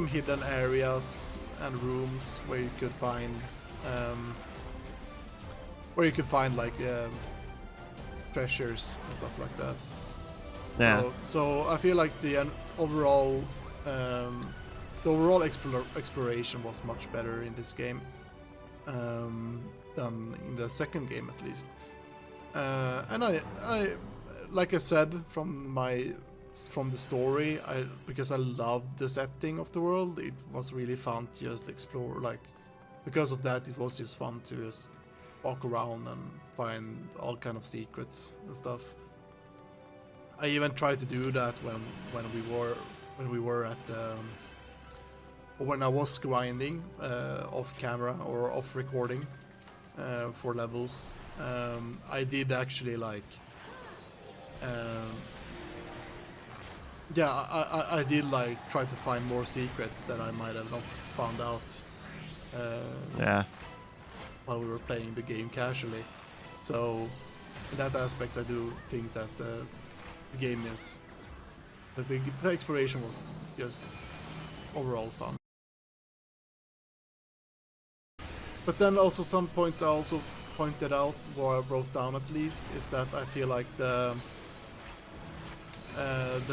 hidden areas and rooms where you could find like treasures and stuff like that. Yeah. So I feel like the overall exploration was much better in this game than in the second game, at least. And I like I said from my from the story, because I loved the setting of the world. It was really fun to just explore. Like, because of that, it was just fun to just walk around and find all kind of secrets and stuff. I even tried to do that when we were at when I was grinding off camera or off recording for levels. I did actually like. Yeah, I did like try to find more secrets that I might have not found out while we were playing the game casually. So in that aspect, I do think that the game is that the exploration was just overall fun. But then also some point I also pointed out, or I wrote down at least, is that I feel like the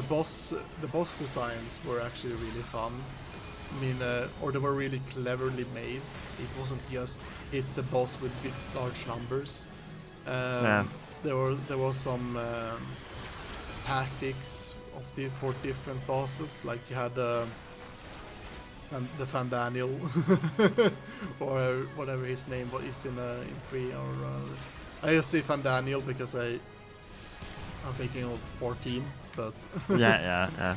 boss designs were actually really fun. I mean, or they were really cleverly made. It wasn't just hit the boss with big, large numbers. There was some tactics for different bosses. Like you had the Fandaniel, or whatever his name is in 3, or I just say Fandaniel because I'm thinking of 14, but yeah.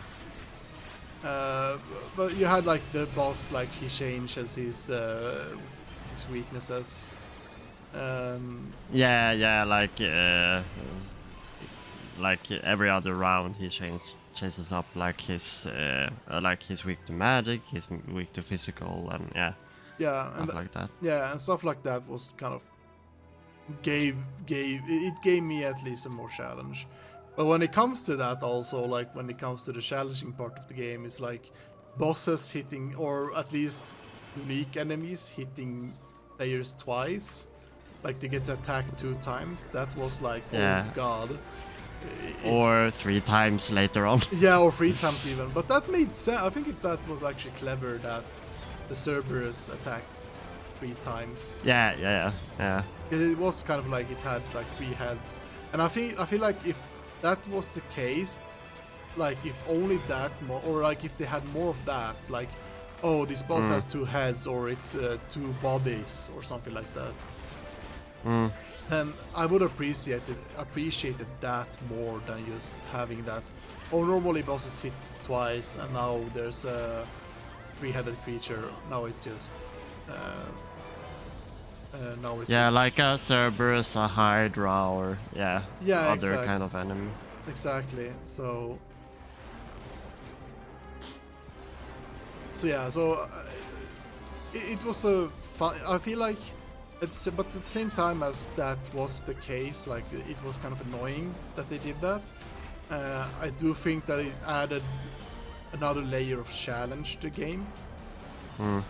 But you had like the boss, like he changes his weaknesses. Like every other round he changes up like he's weak to magic, he's weak to physical, and stuff like that. Yeah, and stuff like that was kind of gave me at least a more challenge. But when it comes to that, also like when it comes to the challenging part of the game, it's like bosses hitting, or at least unique enemies hitting players twice. Like they get to attack 2 times. That was like, oh god. Or 3 times later on. Yeah, or 3 times even. But that made sense. I think that was actually clever that the Cerberus attacked 3 times. Yeah. It was kind of like it had like 3 heads. And I feel like if that was the case, like if only that or like if they had more of that, like, oh, this boss has 2 heads, or it's 2 bodies or something like that. And I would appreciated that more than just having that. Oh, normally bosses hit twice, and now there's a 3-headed creature. Now it's just like a Cerberus, a Hydra, or other kind of enemy. Exactly. So it was a fun. I feel like but at the same time as that was the case, like it was kind of annoying that they did that. I do think that it added another layer of challenge to the game.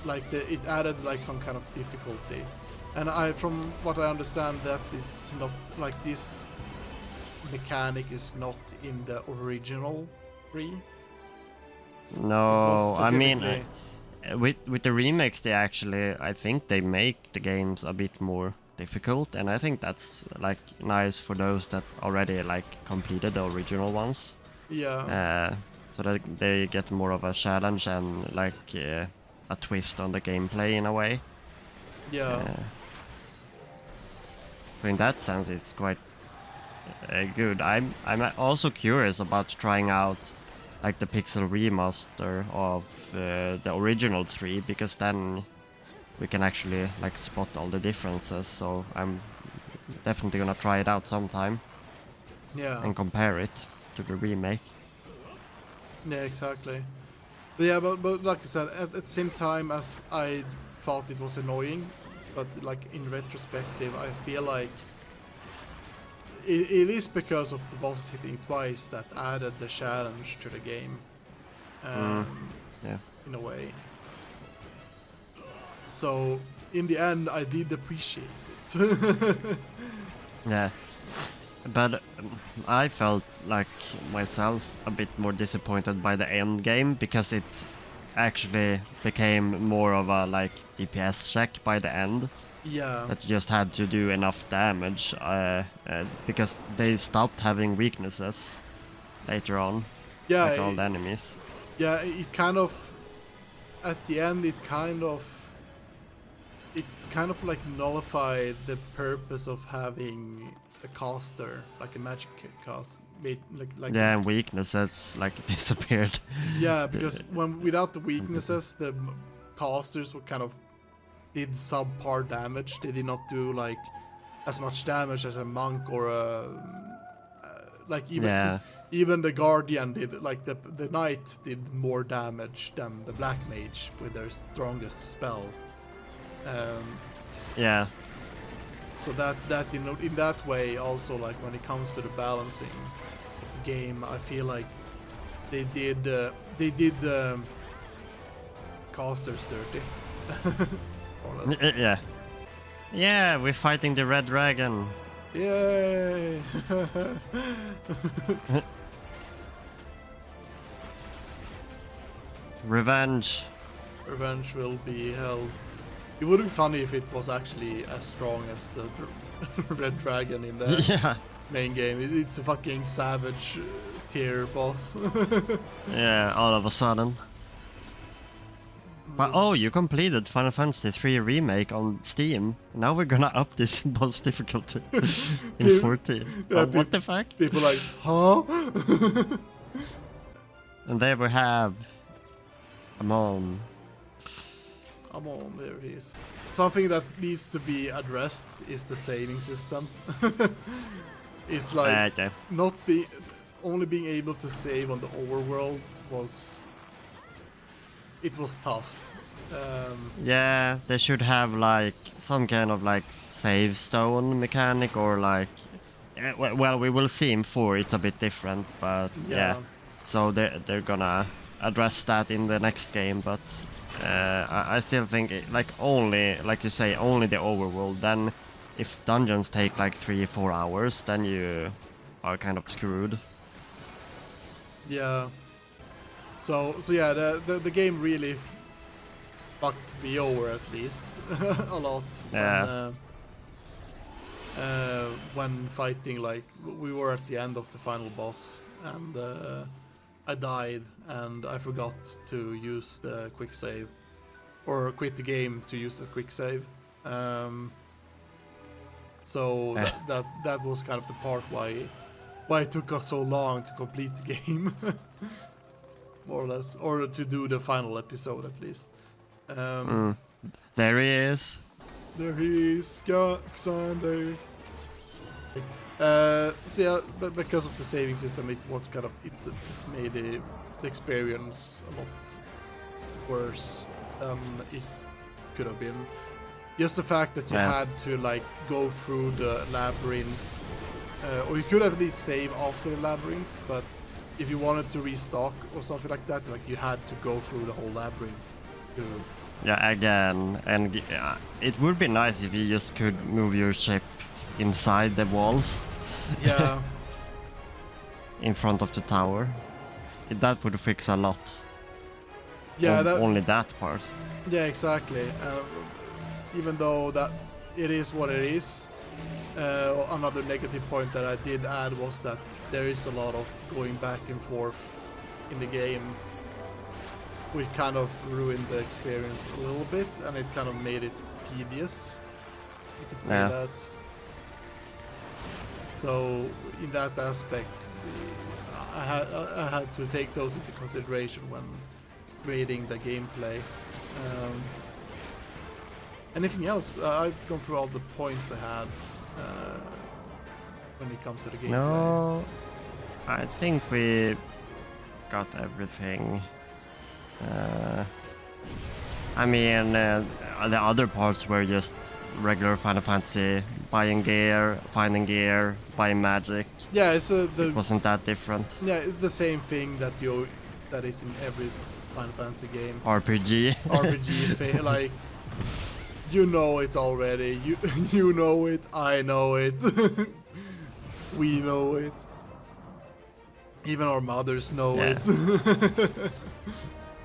Like it added like some kind of difficulty. And from what I understand, that is not like this mechanic is not in the original 3. No, I mean, with the remakes, they actually, I think they make the games a bit more difficult, and I think that's like nice for those that already like completed the original ones. Yeah. So that they get more of a challenge and like a twist on the gameplay in a way. Yeah. So in that sense, it's quite good. I'm also curious about trying out like the pixel remaster of the original 3, because then we can actually like spot all the differences. So I'm definitely gonna try it out sometime. Yeah. And compare it to the remake. Yeah, exactly. Yeah, but like I said, at the same time as I thought it was annoying, but like in retrospective, I feel like it is because of the bosses hitting twice that added the challenge to the game. In a way. So in the end, I did appreciate it. Yeah. But I felt like myself a bit more disappointed by the end game, because it actually became more of a like DPS check by the end. Yeah. That you just had to do enough damage because they stopped having weaknesses later on. Yeah, like all the enemies. Yeah, it kind of at the end it kind of like nullified the purpose of having a caster, like a magic cast. Like Yeah, and weaknesses like disappeared. yeah, because when without the weaknesses, the casters were kind of did subpar damage. They did not do like as much damage as a monk or a like even the guardian did, like the knight did more damage than the black mage with their strongest spell. Yeah. So that in that way also, like when it comes to the balancing of the game, I feel like they did casters dirty. More or less. Yeah. Yeah, we're fighting the red dragon. Yay! Revenge. Revenge will be held. It would be funny if it was actually as strong as the red dragon in the Yeah. main game. It's a fucking savage tier boss. Yeah, all of a sudden. But oh, you completed Final Fantasy 3 Remake on Steam. Now we're gonna up this boss difficulty in 14. Yeah, What the fuck? People like, huh? And there we have Amon. Come on, there he is. Something that needs to be addressed is the saving system. It's like Okay. only being able to save on the overworld was tough. Yeah, they should have like some kind of like save stone mechanic or like. Well, we will see in 4. It's a bit different, but yeah. So they're gonna address that in the next game, but I still think like only, like you say, only the overworld. Then if dungeons take like 3-4 hours, then you are kind of screwed. Yeah. So yeah, the game really fucked me over at least a lot. Yeah. When fighting, like we were at the end of the final boss, and I died, and I forgot to use the quick save, or quit the game to use the quick save. So that was kind of the part why it took us so long to complete the game, more or less, or to do the final episode at least. There he is. There he is, Xande. So yeah, but because of the saving system, it made the experience a lot worse than it could have been. Just the fact that you had to like go through the labyrinth, or you could at least save after the labyrinth, but if you wanted to restock or something like that, like you had to go through the whole labyrinth to. Yeah, again, and it would be nice if you just could move your ship inside the walls. Yeah. In front of the tower. That would fix a lot. Yeah, only that part. Yeah, exactly. Even though that it is what it is, another negative point that I did add was that there is a lot of going back and forth in the game, which kind of ruined the experience a little bit, and it kind of made it tedious. You could say that. So in that aspect, I had to take those into consideration when creating the gameplay. Anything else? I've gone through all the points I had when it comes to the gameplay. No, I think we got everything. I mean, the other parts were just regular Final Fantasy, buying gear, finding gear, buying magic. Yeah, it wasn't that different. Yeah, it's the same thing that is in every Final Fantasy game. RPG. RPG, like you know it already. You know it. I know it. We know it. Even our mothers know it.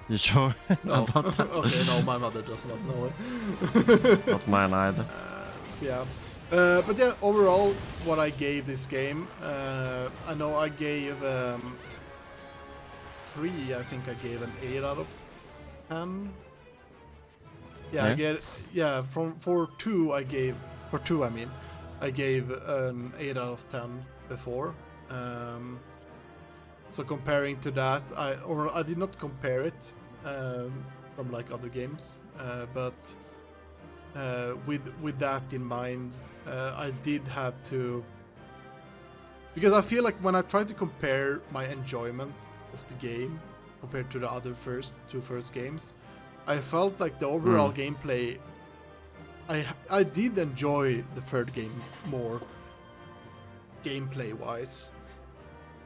You sure no. about that? Okay, no, my mother does not know it. Not mine either. So yeah. But yeah, overall, what I gave this game, I know I gave 3, I think I gave an 8 out of 10. Yeah, Yeah. I get for 2 I gave I gave an 8 out of 10 before. So comparing to that, I did not compare it from like other games, but with that in mind, I did have to, because I feel like when I try to compare my enjoyment of the game compared to the other first games, I felt like the overall gameplay, I did enjoy the third game more gameplay wise,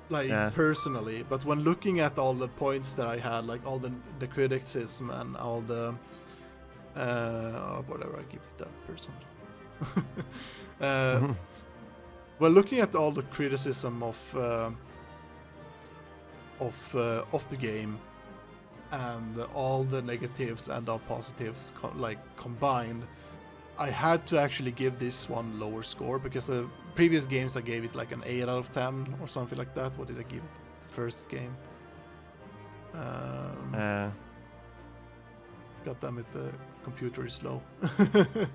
like personally, but when looking at all the points that I had, like all the criticism and all the whatever I give that person. Well, looking at all the criticism of the game and all the negatives and all positives combined, I had to actually give this one lower score, because the previous games I gave it like an 8 out of 10 or something like that. What did I give it the first game? God damn it, the computer is slow. Too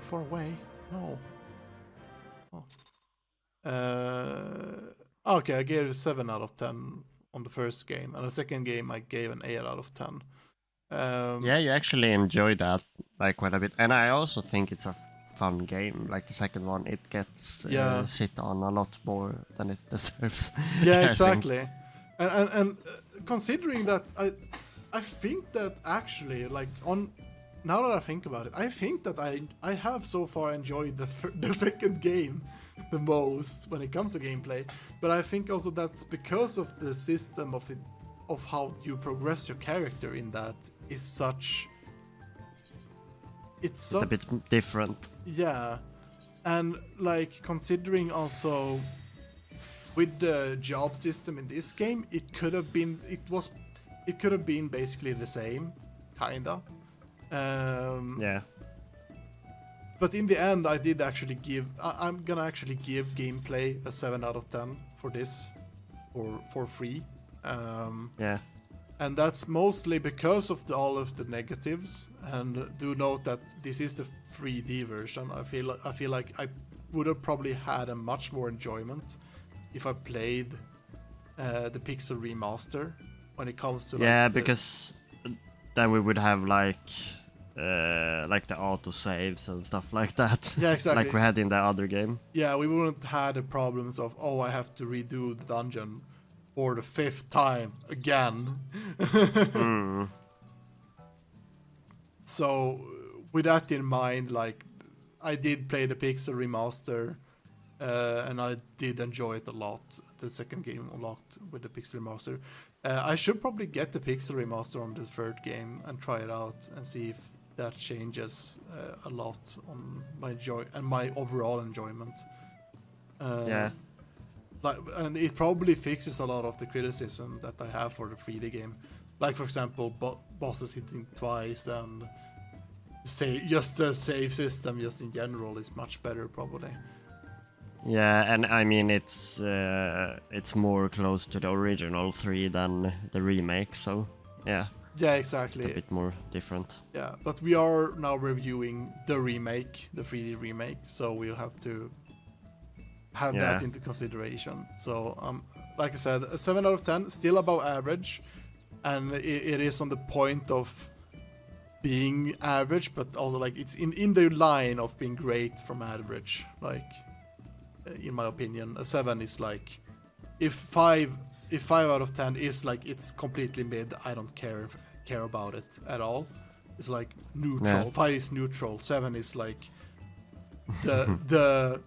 far away? No. Oh. Okay, I gave it 7 out of 10 on the first game, and the second game I gave an 8 out of 10. Yeah, you actually enjoyed that like quite a bit, and I also think it's a fun game. Like the second one, it gets shit on a lot more than it deserves. Yeah, exactly. And considering that, I think that actually, like, now that I think about it, I think that I have so far enjoyed the second game the most when it comes to gameplay. But I think also that's because of the system of how you progress your character in that is such. It's a bit different. Yeah, and like considering also with the job system in this game, it could have been basically the same, kinda. Yeah. But in the end, I did actually I'm gonna actually give gameplay a 7 out of 10 for this, for free. Yeah. And that's mostly because of all of the negatives. And do note that this is the 3D version. I feel like I would have probably had a much more enjoyment if I played the Pixel remaster when it comes to because then we would have like the auto saves and stuff like that. Yeah, exactly. Like we had in the other game. Yeah, we wouldn't had the problems of I have to redo the dungeon for the 5th time again. So with that in mind, like I did play the Pixel remaster, and I did enjoy it a lot. The second game a lot with the Pixel remaster. I should probably get the Pixel remaster on the third game and try it out and see if that changes a lot on my joy and my overall enjoyment. And it probably fixes a lot of the criticism that I have for the 3D game. Like, for example, bosses hitting twice, and just the save system just in general is much better probably. Yeah, and I mean it's more close to the original 3 than the remake, so yeah. Yeah, exactly. It's a bit more different. Yeah, but we are now reviewing the remake, the 3D remake, so we'll have to have that into consideration. So, like I said, a 7 out of 10, still above average, and it is on the point of being average, but also like it's in the line of being great from average. Like, in my opinion, a 7 is like, if 5 out of 10 is like it's completely mid, I don't care about it at all. It's like neutral. Yeah. 5 is neutral. 7 is like the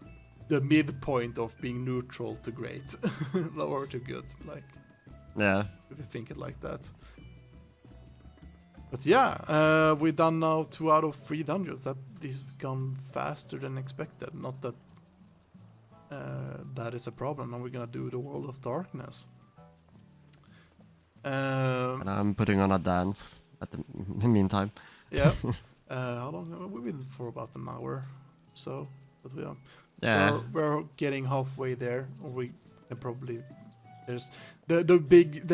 midpoint of being neutral to great or to good, like, yeah, if you think it like that. But yeah, we've done now 2 out of 3 dungeons. That this has gone faster than expected. Not that that is a problem. Now we're gonna do the World of Darkness. And I'm putting on a dance at the meantime. Yeah. How long have we been for? About an hour, so. But we are. Yeah. We're getting halfway there. Or and probably there's the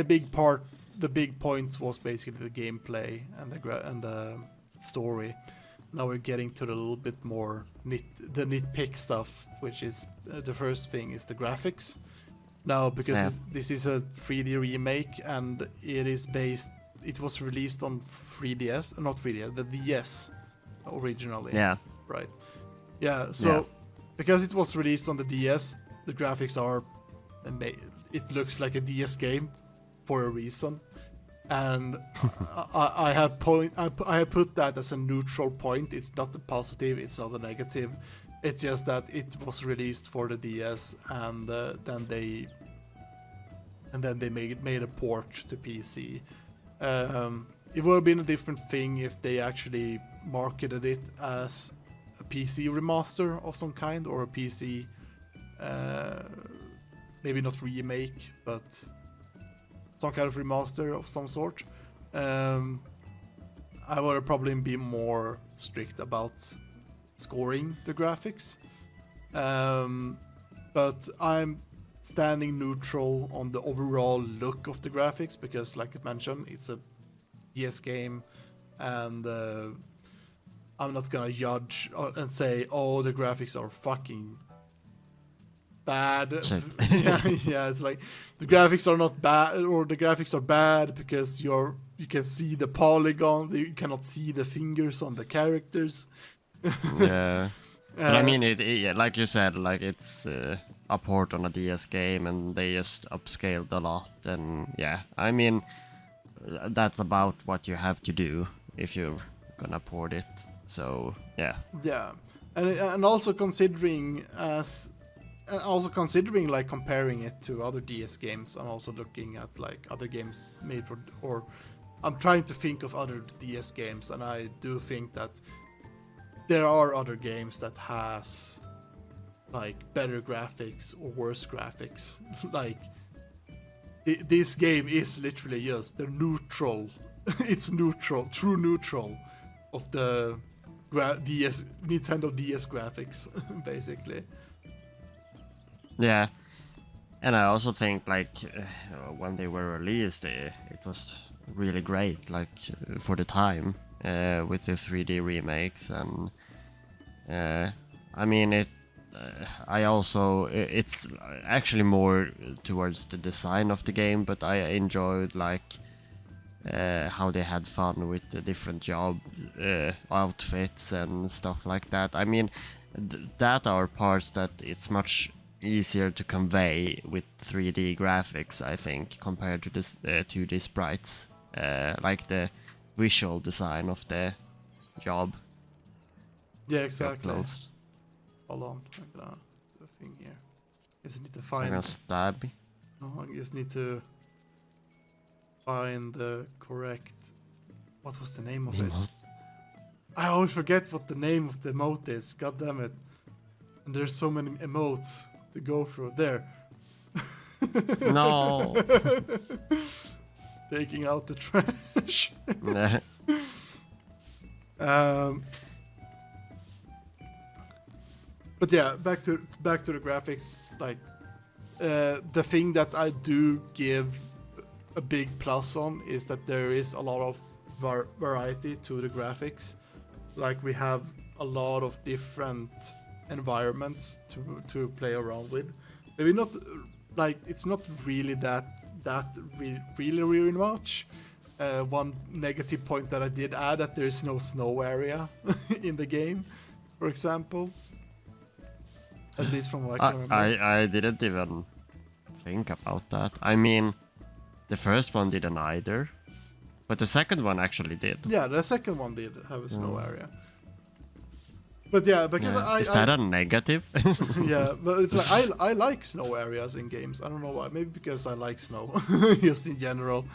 big point was basically the gameplay and the story. Now we're getting to the little bit more nitpick stuff, which is the first thing is the graphics. Now, because this is a 3D remake and it was released on 3DS, not 3DS, the DS originally. Yeah. Right. Yeah, so because it was released on the DS, the graphics are, it looks like a DS game for a reason. And I have put that as a neutral point. It's not a positive, it's not a negative. It's just that it was released for the DS, and then they made a port to PC. It would have been a different thing if they actually marketed it as a PC remaster of some kind, or a PC, maybe not remake, but some kind of remaster of some sort. I would probably be more strict about scoring the graphics. But I'm standing neutral on the overall look of the graphics because, like I mentioned, it's a PS game, and I'm not gonna judge and say, oh, the graphics are fucking bad. yeah, it's like the graphics are not bad, or the graphics are bad because you can see the polygon, you cannot see the fingers on the characters. Yeah. But I mean, it like you said, like it's a port on a DS game, and they just upscaled a lot. And yeah, I mean, that's about what you have to do if you're gonna port it. So yeah. Yeah, and also considering like comparing it to other DS games, I'm also looking at like other games made for, or I'm trying to think of other DS games, and I do think that there are other games that has like better graphics or worse graphics. Like this game is literally just the neutral. It's neutral, true neutral of the DS Nintendo DS graphics, basically. Yeah, and I also think like when they were released, it was really great, like for the time, with the 3D remakes, and I mean it. It's actually more towards the design of the game, but I enjoyed like how they had fun with the different job outfits and stuff like that. I mean, that are parts that it's much easier to convey with 3D graphics, I think, compared to this 2D sprites, like the visual design of the job. Yeah, exactly. Clothes. Hold on, I'm gonna do a thing here. I just need to find. I'm gonna stab me. No, I just need to find the correct. What was the name of it? I always forget what the name of the emote is. God damn it! And there's so many emotes to go through. There. No. Taking out the trash. Nah. But yeah, back to the graphics. Like the thing that I do give a big plus on is that there is a lot of variety to the graphics. Like we have a lot of different environments to play around with. Maybe not like it's not really really much. One negative point that I did add, that there is no snow area in the game, for example. At least from what I can remember. I didn't even think about that. I mean, the first one didn't either, but the second one actually did. Yeah, the second one did have a snow area. But yeah, because is that a negative? Yeah, but it's like I like snow areas in games. I don't know why. Maybe because I like snow, just in general.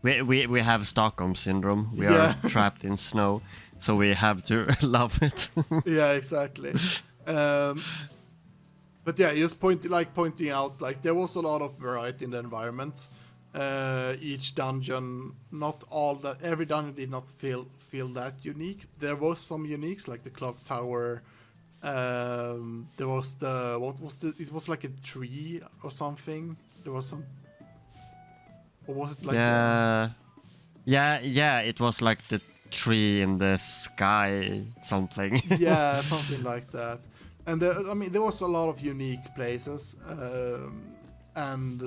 We have Stockholm syndrome. We are trapped in snow, so we have to love it. Yeah, exactly. But yeah, just pointing out, like there was a lot of variety in the environments. Each dungeon, every dungeon did not feel that unique. There was some uniques, like the clock tower There was the it was like a tree or something. There was some. Or was it like? Yeah. It was like the tree in the sky, something. Yeah, something like that. And there was a lot of unique places, and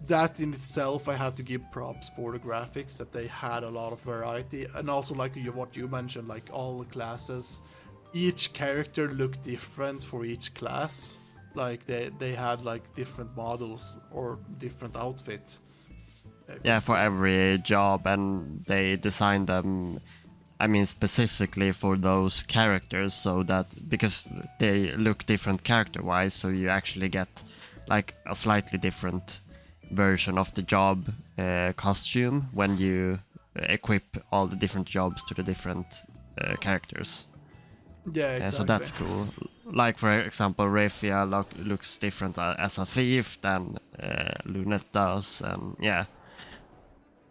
that in itself, I have to give props for the graphics, that they had a lot of variety, and also like what you mentioned, like all the classes, each character looked different for each class. Like they had like different models or different outfits. Yeah, for every job, and they designed them, I mean, specifically for those characters, so that because they look different character-wise, so you actually get like a slightly different version of the job costume when you equip all the different jobs to the different characters. Yeah, exactly. So that's cool. Like for example, Rafia looks different as a thief than Lunette does, and yeah,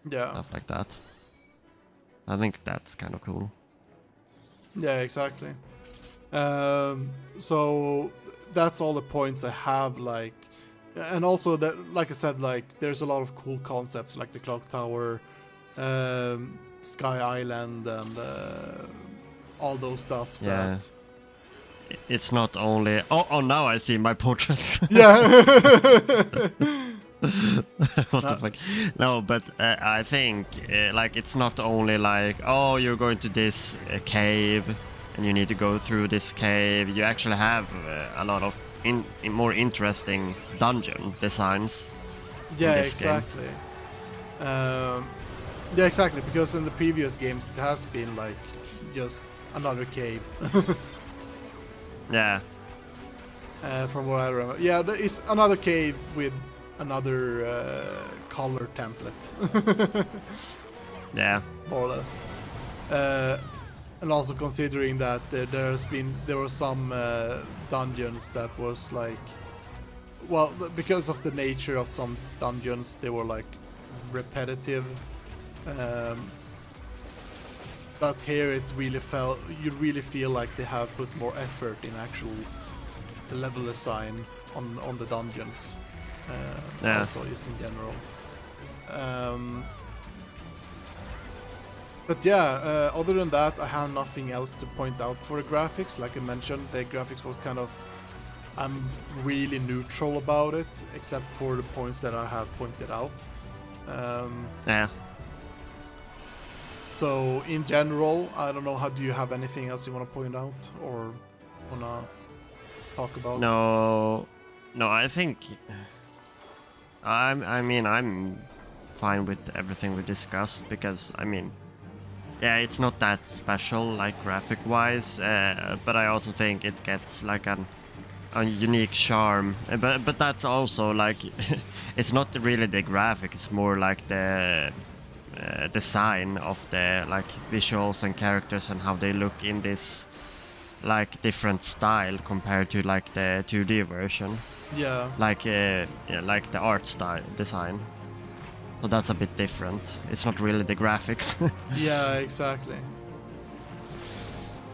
stuff like that. I think that's kind of cool. Yeah, exactly. So that's all the points I have, like, and also that, like I said, like there's a lot of cool concepts, like the clock tower, Sky Island, and all those stuffs. Yeah. That it's not only. Oh, now I see my portrait. Yeah. What the fuck? No, but I think like it's not only like, oh, you're going to this cave and you need to go through this cave. You actually have a lot of more interesting dungeon designs. Yeah, in this exactly. Yeah, exactly. Because in the previous games, it has been like just another cave. Yeah. From what I remember, yeah, there is another cave with another color template. Yeah. More or less. And also considering that there were some dungeons that was like, well, because of the nature of some dungeons, they were like repetitive. But here it really you really feel like they have put more effort in actual level design on the dungeons. Also just in general. But yeah, other than that, I have nothing else to point out for the graphics. Like I mentioned, the graphics was kind of, I'm really neutral about it, except for the points that I have pointed out. Yeah. So in general, I don't know, do you have anything else you want to point out or want to talk about? No, I think I'm fine with everything we discussed, because I mean, yeah, it's not that special like graphic wise, but I also think it gets like a unique charm. But that's also like it's not really the graphic, it's more like the design of the like visuals and characters and how they look in this like different style compared to like the 2D version. Yeah. Like like the art style design. So that's a bit different. It's not really the graphics. Yeah, exactly.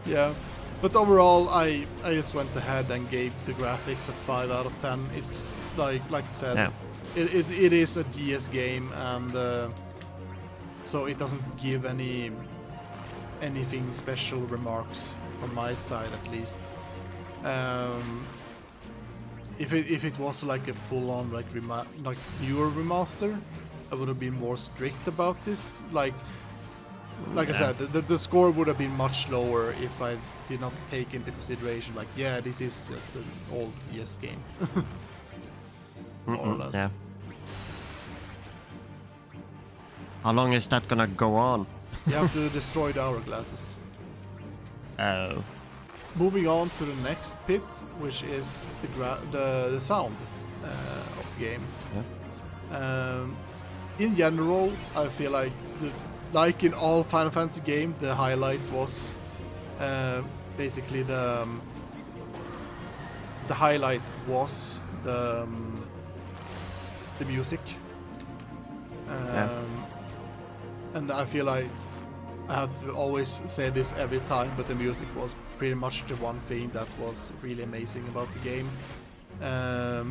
Yeah, but overall, I just went ahead and gave the graphics a 5 out of 10. It's like I said, yeah. it is a DS game, and so it doesn't give anything special remarks from my side, at least. If it was like a full-on like newer remaster, I would have been more strict about this. Like I said, the score would have been much lower if I did not take into consideration, like, yeah, this is just an old DS game. More or less. Yeah. How long is that gonna go on? You have to destroy the hourglasses. Oh. Moving on to the next pit, which is the sound of the game. Yeah. In general, I feel like like in all Final Fantasy games, the highlight was basically the highlight was the music. And I feel like I have to always say this every time, but the music was pretty much the one thing that was really amazing about the game. I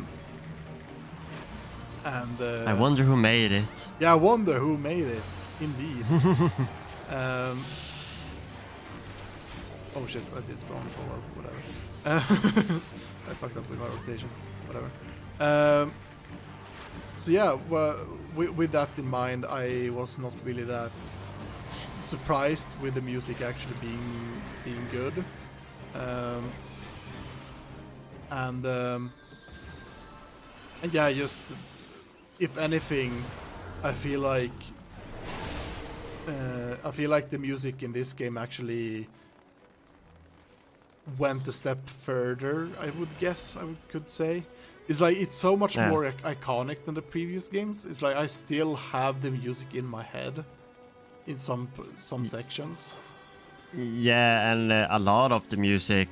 wonder who made it. Yeah, I wonder who made it. Indeed. Oh shit, I did wrong or whatever. I fucked up with my rotation. Whatever. So yeah, well, with that in mind, I was not really that surprised with the music actually being good. And yeah, just if anything, I feel like the music in this game actually went a step further. I could say it's like it's so much more iconic than the previous games. It's like I still have the music in my head in some sections. Yeah, and a lot of the music,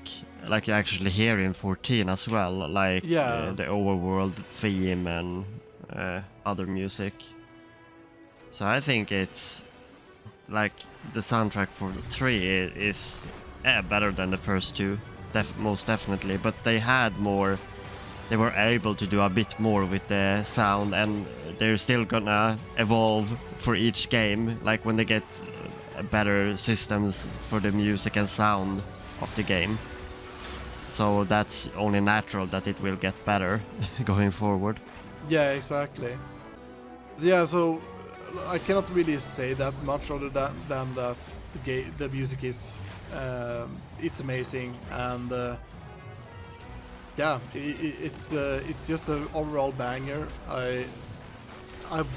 like you actually hear in 14 as well, like the overworld theme and other music. So I think it's like the soundtrack for 3 is better than the first 2, most definitely. But they were able to do a bit more with the sound, and they're still gonna evolve for each game, like when they get better systems for the music and sound of the game. So that's only natural that it will get better going forward. Yeah, exactly. Yeah, so I cannot really say that much other than that the music is it's amazing, and yeah, it's just an overall banger. I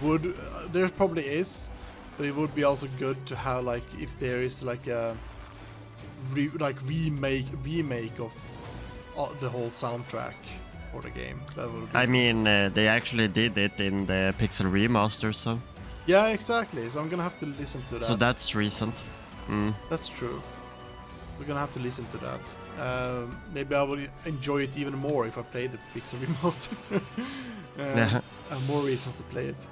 would there probably is, but it would be also good to have like if there is like a remake of the whole soundtrack for the game. That would be I mean, they actually did it in the Pixel remaster, so yeah, exactly. So I'm gonna have to listen to that. so that's recent. That's true. We're gonna have to listen to that. Maybe I will enjoy it even more if I play the Pixel remaster. I have more reasons to play it.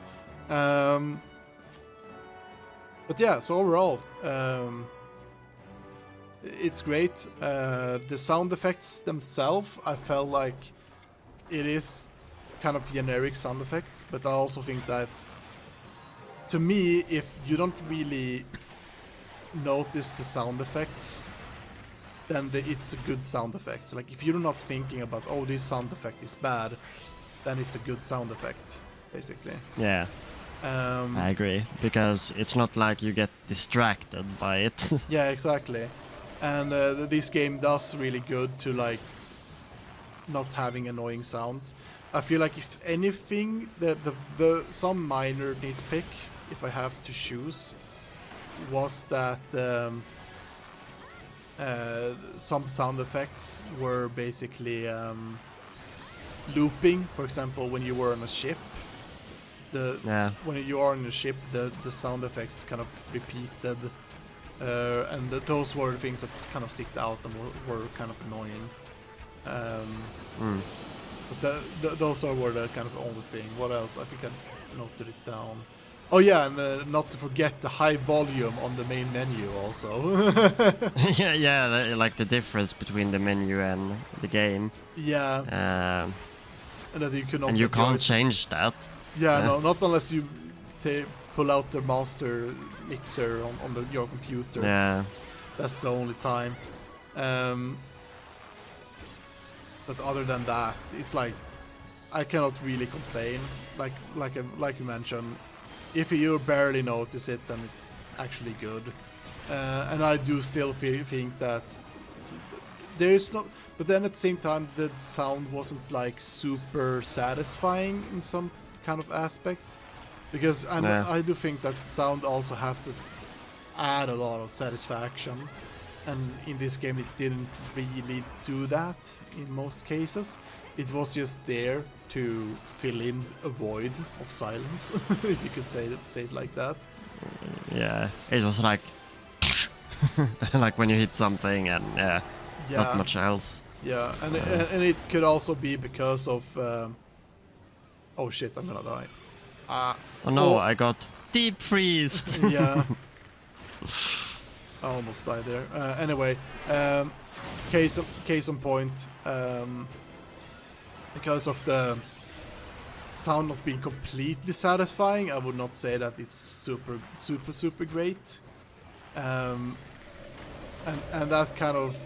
But yeah, so overall, it's great. The sound effects themselves, I felt like it is kind of generic sound effects, but I also think that, to me, if you don't really notice the sound effects, then it's a good sound effect. So like if you're not thinking about, oh, this sound effect is bad, then it's a good sound effect, basically. Yeah. I agree, because it's not like you get distracted by it. Yeah, exactly. And this game does really good to like not having annoying sounds. I feel like if anything, the some minor nitpick, if I have to choose, was that some sound effects were basically looping. For example, when you were on a ship, when you are on a ship, the sound effects kind of repeated, and those were the things that kind of sticked out and were kind of annoying. But those were the kind of only thing. What else? I think I noted it down. Oh yeah, and not to forget the high volume on the main menu also. yeah, like the difference between the menu and the game. Yeah. And that you cannot. And you can't change that. Yeah, no, not unless you pull out the master mixer on your computer. Yeah. That's the only time. But other than that, it's like I cannot really complain. Like you mentioned, if you barely notice it, then it's actually good. And I do still think that there is not. But then at the same time, the sound wasn't like super satisfying in some kind of aspects, because I do think that sound also have to add a lot of satisfaction, and in this game it didn't really do that in most cases. It was just there to fill in a void of silence, if you could say it like that. Yeah, it was like like when you hit something and not much else. Yeah, and it could also be because of oh shit, I'm gonna die. Oh no, I got deep freezed. Yeah. I almost died there. Anyway, case in point, because of the sound not being completely satisfying, I would not say that it's super great. And that kind of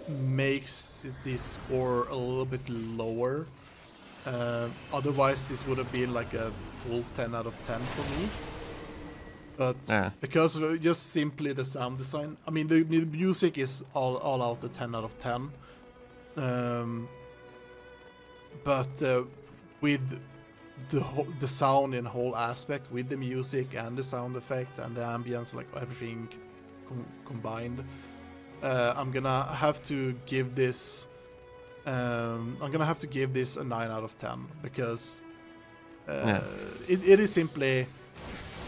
makes this score a little bit lower. Otherwise, this would have been like a full 10 out of 10 for me. But because of just simply the sound design, I mean, the music is all out a 10 out of 10. But with the sound in whole aspect, with the music and the sound effects and the ambience, like everything combined, I'm gonna have to give this. I'm gonna have to give this a 9 out of 10 because it is simply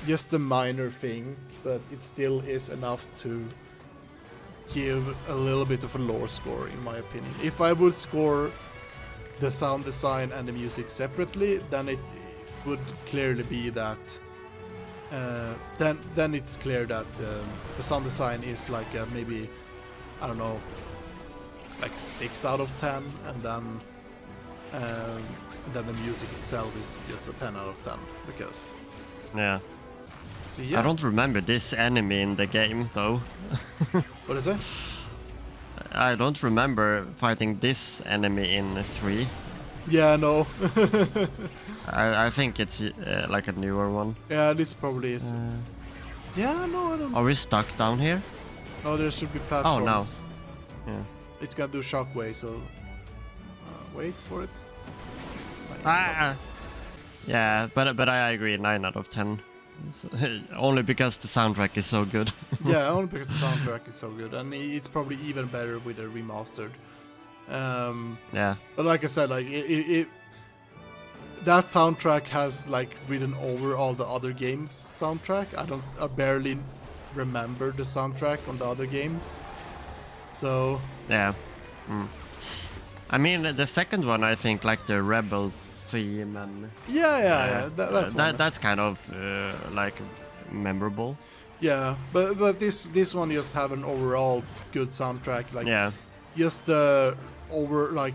just a minor thing, but it still is enough to give a little bit of a lower score, in my opinion. If I would score the sound design and the music separately, then it would clearly be that. Then it's clear that the sound design is like maybe, I don't know, like 6 out of 10, and then the music itself is just a 10 out of 10 because. Yeah. So yeah. I don't remember this enemy in the game though. What is it? I don't remember fighting this enemy in 3. Yeah, no. I think it's like a newer one. Yeah, this probably is. Yeah, no, I don't. Are we stuck down here? No, there should be platforms. Oh no. Yeah. It's gonna do shockwave, so wait for it. Yeah, but I agree, 9 out of 10. So, only because the soundtrack is so good. Yeah, only because the soundtrack is so good, and it's probably even better with a remastered. Yeah. But like I said, like that soundtrack has like ridden over all the other games' soundtrack. I barely remember the soundtrack on the other games. So yeah. I mean, the second one, I think, like the Rebel theme and yeah. That's kind of like memorable. Yeah, but this one just have an overall good soundtrack. Like just the overworld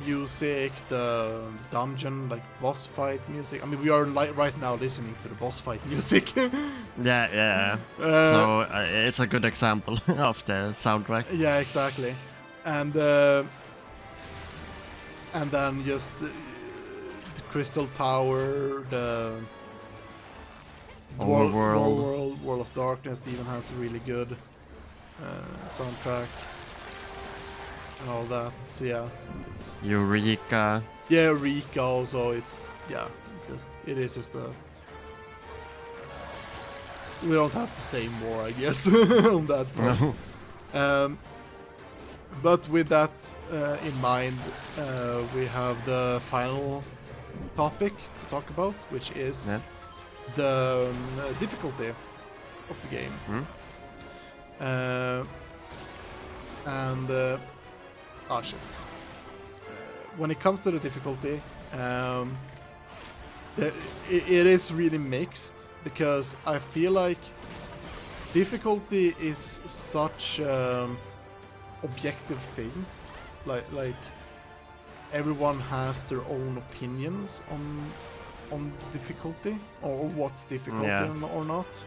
music, the dungeon like boss fight music. I mean, we are right now listening to the boss fight music. Yeah. So it's a good example of the soundtrack. Yeah, exactly. And then just the Crystal Tower, the World of Darkness even has a really good soundtrack and all that. So yeah, it's Eureka. Yeah, Eureka also. It is just a. We don't have to say more, I guess, on that part. No. But with that in mind, we have the final topic to talk about, which is the difficulty of the game. When it comes to the difficulty, it is really mixed, because I feel like difficulty is such objective thing. Like everyone has their own opinions on difficulty or what's difficult or not.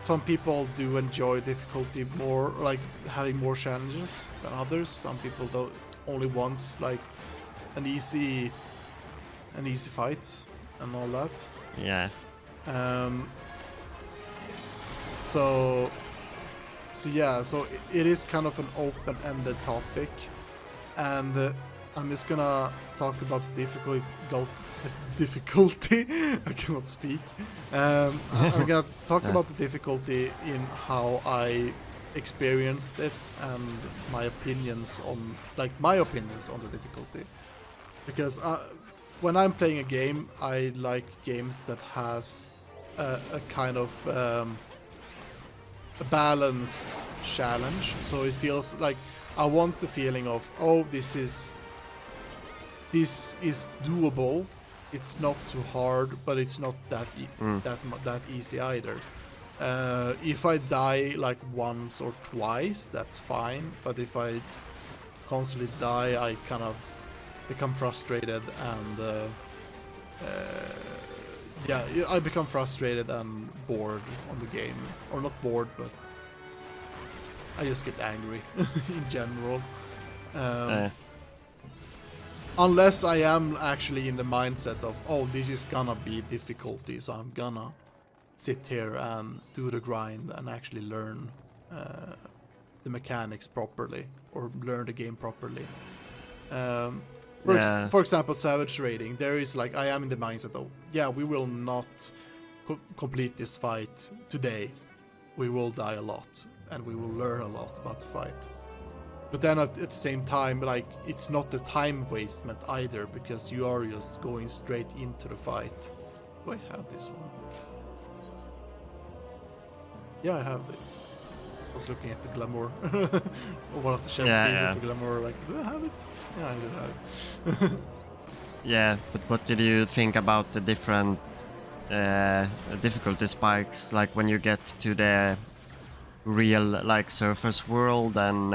Some people do enjoy difficulty more, like having more challenges than others. Some people don't, only wants like an easy fights and all that. Yeah. So it is kind of an open-ended topic, and I'm just gonna talk about the difficulty. I cannot speak. I'm gonna talk about the difficulty in how I experienced it and my opinions on the difficulty. Because when I'm playing a game, I like games that has a kind of a balanced challenge. So it feels like I want the feeling of, oh, this is doable, it's not too hard, but it's not that that easy either. If I die like once or twice, that's fine. But if I constantly die, I kind of become frustrated and yeah, I become frustrated and bored on the game, or not bored, but I just get angry in general. Unless I am actually in the mindset of, oh, this is gonna be difficulty, so I'm gonna sit here and do the grind and actually learn the mechanics properly, or learn the game properly. For example, Savage Raiding, there is like, I am in the mindset of, yeah, we will not complete this fight today. We will die a lot, and we will learn a lot about the fight. But then at the same time, like, it's not the time wastement either, because you are just going straight into the fight. Do I have this one? Yeah, I have it. I was looking at the glamour. One of the chess pieces of the glamour, like, do I have it? Yeah, I do have it. Yeah, but what did you think about the different difficulty spikes, like when you get to the real like surface world and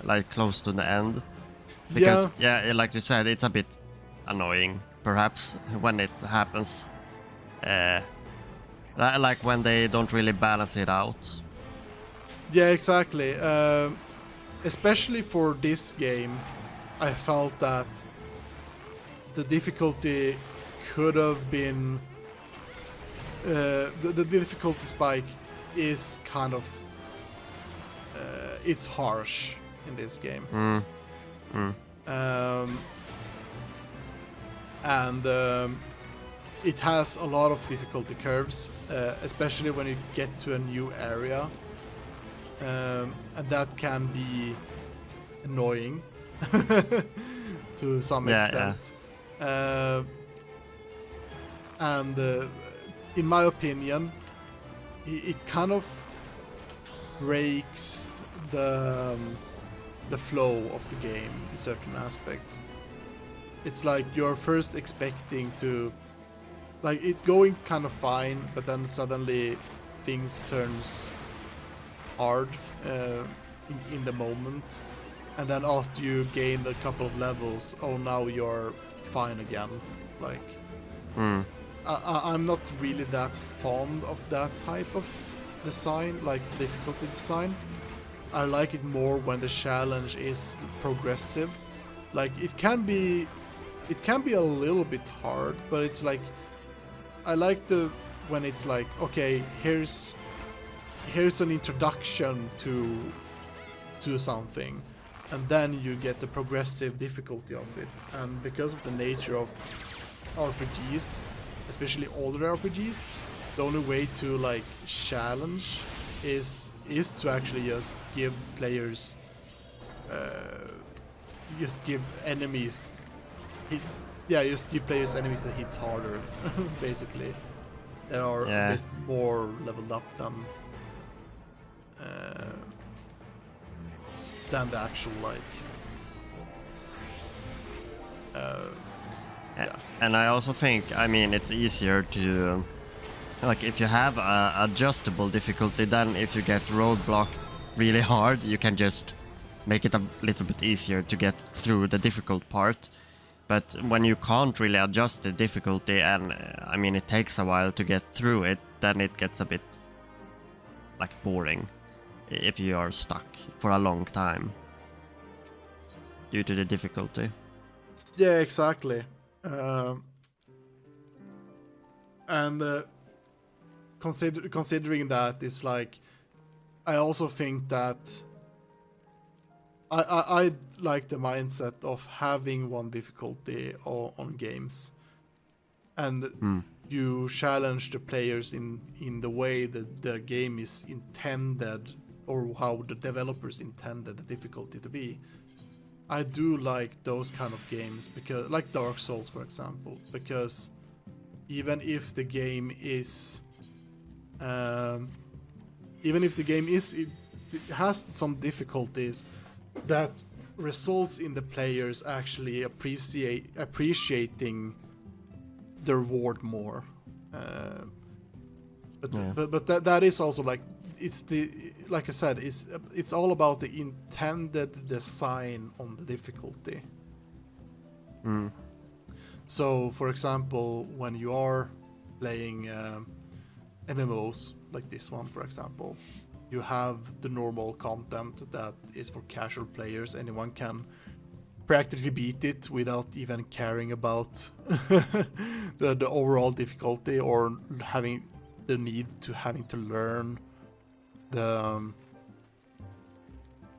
like close to the end? Because yeah, like you said, it's a bit annoying perhaps when it happens, like when they don't really balance it out. Yeah, exactly. Especially for this game, I felt that the difficulty could have been the difficulty spike is kind of it's harsh in this game. And it has a lot of difficulty curves, especially when you get to a new area, and that can be annoying to some extent. And in my opinion, it kind of breaks the flow of the game in certain aspects. It's like you're first expecting to, like, it going kind of fine, but then suddenly things turns hard in the moment, and then after you gain a couple of levels, oh, now you're fine again. Like, I'm not really that fond of that type of design, like difficulty design. I like it more when the challenge is progressive. Like, it can be a little bit hard, but it's like, I like when it's like, okay, here's an introduction to something, and then you get the progressive difficulty of it. And because of the nature of RPGs, especially older RPGs, the only way to like challenge is to actually just give players just give enemies enemies that hits harder basically, that are a bit more leveled up than the actual like And I also think, I mean, it's easier to, like, if you have a adjustable difficulty, then if you get roadblocked really hard, you can just make it a little bit easier to get through the difficult part. But when you can't really adjust the difficulty, and I mean, it takes a while to get through it, then it gets a bit like boring if you are stuck for a long time due to the difficulty. Yeah, exactly. Considering that, it's like, I also think that I like the mindset of having one difficulty on games, and you challenge the players in the way that the game is intended, or how the developers intended the difficulty to be. I do like those kind of games, because, like Dark Souls, for example, because even if the game is it has some difficulties that results in the players actually appreciating the reward more. Yeah. But that is also like like I said, it's all about the intended design on the difficulty. Mm. So, for example, when you are playing MMOs like this one, for example, you have the normal content that is for casual players. Anyone can practically beat it without even caring about the overall difficulty or having the need to having to learn the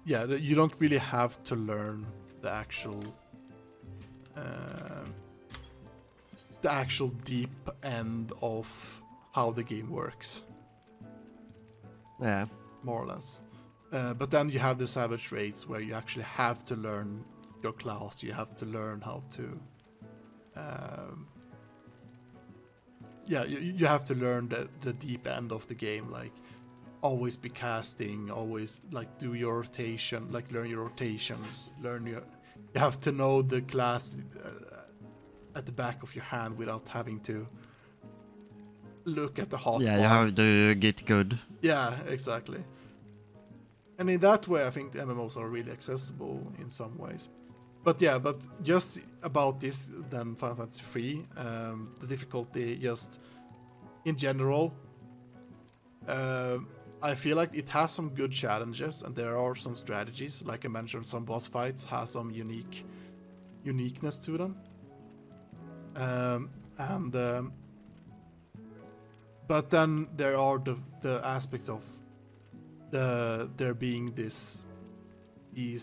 you don't really have to learn the actual deep end of how the game works, Yeah. more or less. But then you have the savage raids where you actually have to learn your class. You have to learn how to you have to learn the deep end of the game, like always be casting, always like do your rotation, like learn your rotations, you have to know the class at the back of your hand without having to look at the hotbar. Yeah, you have to get good. Yeah, exactly. And in that way, I think the MMOs are really accessible in some ways. But yeah, but just about this, then Final Fantasy 3, the difficulty just in general, I feel like it has some good challenges and there are some strategies. Like I mentioned, some boss fights have some uniqueness to them. But then there are the aspects of there being these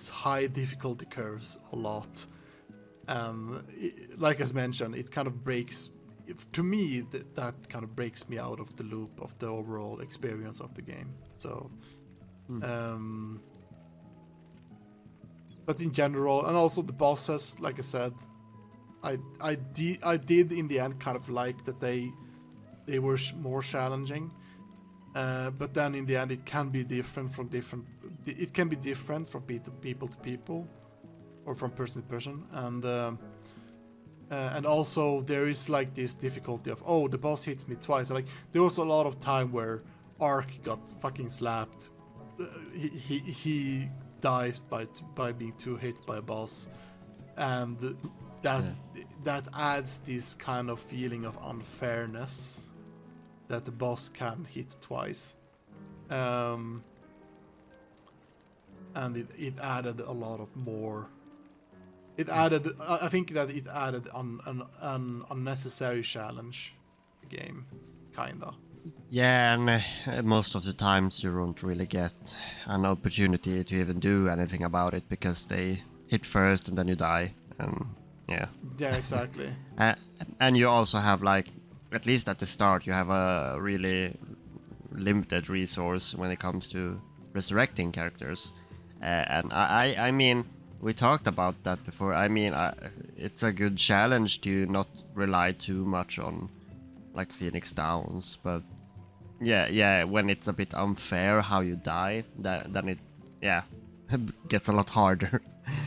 high difficulty curves a lot, and like as mentioned, it kind of breaks. To me, that kind of breaks me out of the loop of the overall experience of the game. So, but in general, and also the bosses, like I said, I did in the end kind of like that they were more challenging. But then in the end, it can be different from people to people, or from person to person, and also there is like this difficulty of, oh, the boss hits me twice. Like there was a lot of time where Ark got fucking slapped. He dies by being too hit by a boss, and that adds this kind of feeling of unfairness that the boss can hit twice, and it added a lot of more. I think that it added an unnecessary challenge to the game, kinda. Yeah, and most of the times you don't really get an opportunity to even do anything about it because they hit first and then you die, and yeah. Yeah, exactly. And you also have, like, at least at the start, you have a really limited resource when it comes to resurrecting characters. And I mean, we talked about that before. I mean, it's a good challenge to not rely too much on, like, Phoenix Downs. But yeah, when it's a bit unfair how you die, then it, gets a lot harder.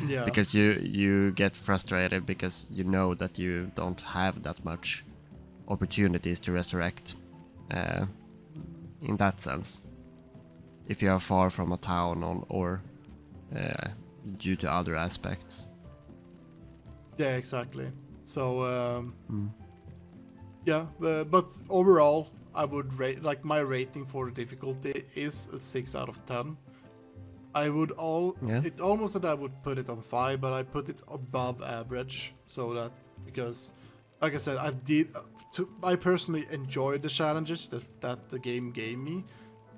Yeah. Because you get frustrated because you know that you don't have that much opportunities to resurrect, in that sense, if you are far from a town or due to other aspects. Yeah, exactly. So but overall I would rate, like, my rating for the difficulty is a 6 out of 10. It's almost that I would put it on 5, but I put it above average, so that, because like I said, I personally enjoyed the challenges that the game gave me.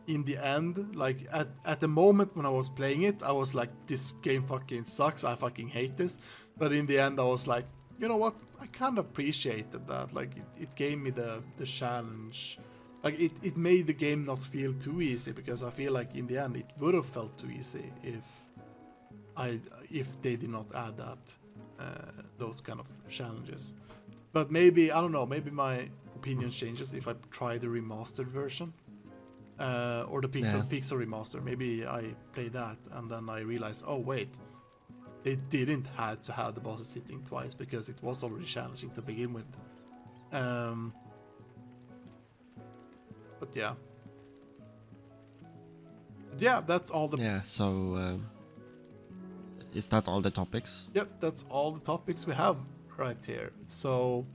In the end, like at the moment when I was playing it, I was like, this game fucking sucks, I fucking hate this. But in the end, I was like, you know what, I kind of appreciated that. Like it gave me the challenge. Like it made the game not feel too easy, because I feel like in the end it would have felt too easy if they did not add those kind of challenges. But maybe, I don't know, maybe my opinion changes if I try the remastered version, or the Pixel remaster. Maybe I play that and then I realize, oh wait, they didn't have to have the bosses hitting twice because it was already challenging to begin with. But yeah. Yeah, that's all the... Yeah, so is that all the topics? Yep, that's all the topics we have right here. So,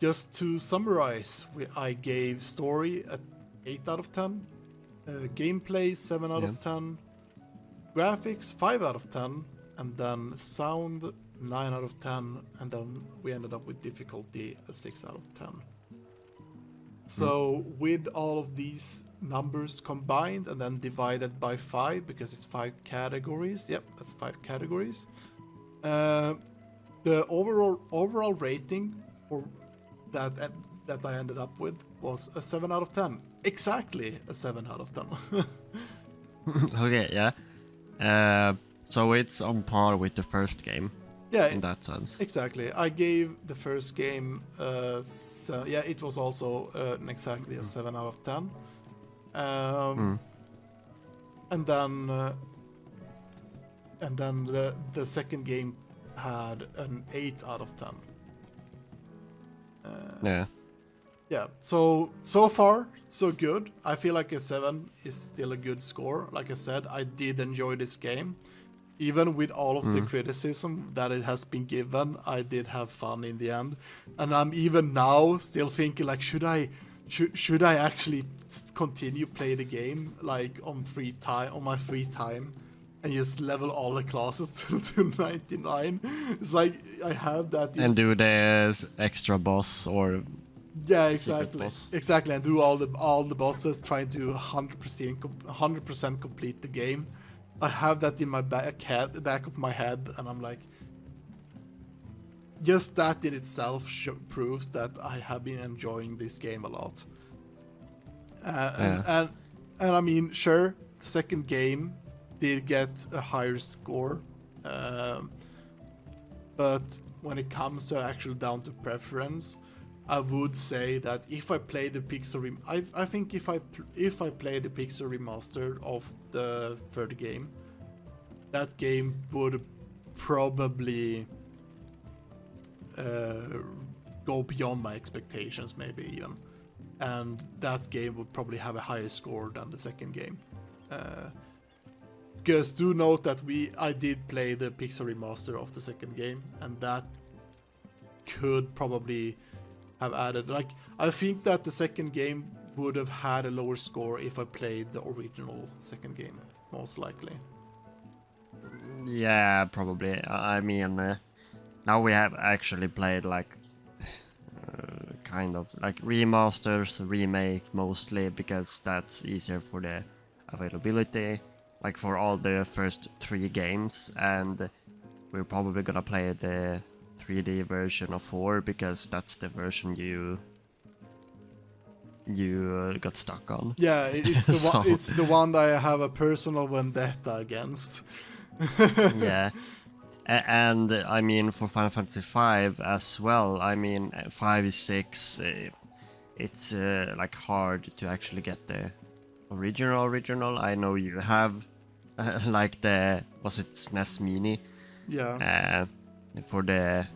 just to summarize, I gave story at 8 out of 10, gameplay 7 out of 10, graphics 5 out of 10, and then sound 9 out of 10, and then we ended up with difficulty a 6 out of 10. So with all of these numbers combined and then divided by 5, because it's 5 categories, yep, that's 5 categories, the overall rating for that I ended up with was a 7 out of 10. Exactly a 7 out of 10. Okay, yeah. So it's on par with the first game. Yeah, in that sense. Exactly. I gave the first game, it was also exactly a 7 out of 10. And then the second game had an 8 out of 10. Yeah. Yeah, so far, so good. I feel like a 7 is still a good score. Like I said, I did enjoy this game. Even with all of the criticism that it has been given, I did have fun in the end. And I'm even now still thinking, like, should I actually continue play the game, like, on my free time, and just level all the classes to 99? It's like, I have that... And do the extra boss or... Yeah, exactly. Exactly, and do all the bosses, trying to 100% complete the game. I have that in my back of my head, and I'm like, just that in itself proves that I have been enjoying this game a lot. And I mean, sure, the second game did get a higher score, but when it comes to actually down to preference, I would say that if I play the Pixel I think if I play the Pixel remaster of the third game, that game would probably go beyond my expectations, maybe even, and that game would probably have a higher score than the second game. Because do note that I did play the Pixel remaster of the second game, and that could probably have added, like, I think that the second game would have had a lower score if I played the original second game, most likely. Yeah, probably. I mean, now we have actually played, like, kind of like remasters, remake mostly, because that's easier for the availability, like for all the first 3 games, and we're probably gonna play the 3D version of 4 because that's the version you got stuck on. Yeah, it's the one. It's the one that I have a personal vendetta against. Yeah, and I mean for Final Fantasy V as well. I mean 5, 6, it's like hard to actually get the original. I know you have like was it SNES Mini? Yeah. For the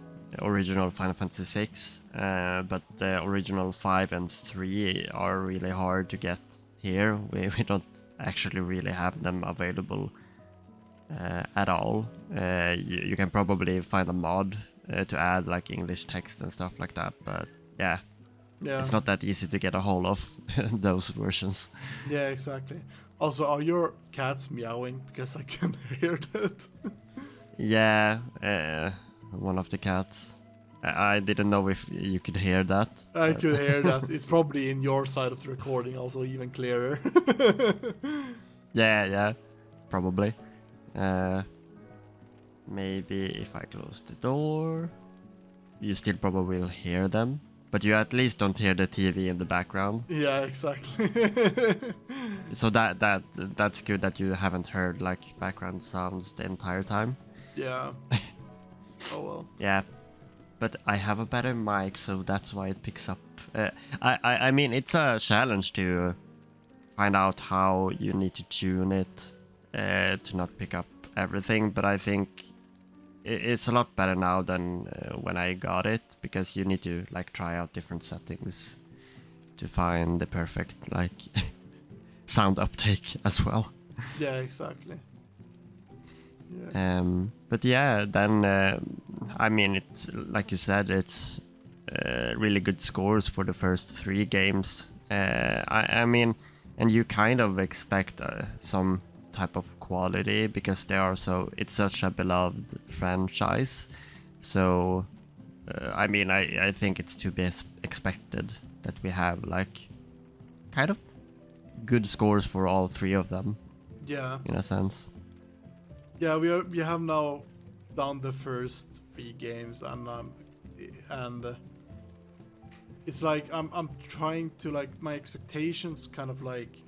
original Final Fantasy VI, but the original 5 and 3 are really hard to get here. We don't actually really have them available at all. You can probably find a mod to add like English text and stuff like that, but yeah, it's not that easy to get a hold of those versions. Yeah, exactly. Also, are your cats meowing? Because I can hear that. Yeah, one of the cats. I didn't know if you could hear that. I could hear that. It's probably in your side of the recording, also even clearer. Yeah, probably. Maybe if I close the door, you still probably will hear them, but you at least don't hear the TV in the background. Yeah, exactly. So that's good that you haven't heard like background sounds the entire time. Yeah. Oh well. Yeah, but I have a better mic, so that's why it picks up. I mean, it's a challenge to find out how you need to tune it to not pick up everything, but I think it's a lot better now than when I got it, because you need to like try out different settings to find the perfect like sound uptake as well. Yeah, exactly. Yeah. But yeah, then I mean, it's like you said, it's really good scores for the first 3 games. I mean, and you kind of expect some type of quality because they are it's such a beloved franchise. So I mean, I think it's to be expected that we have like kind of good scores for all 3 of them. Yeah. In a sense. Yeah, we have now done the first 3 games, and it's like I'm trying to, like, my expectations kind of like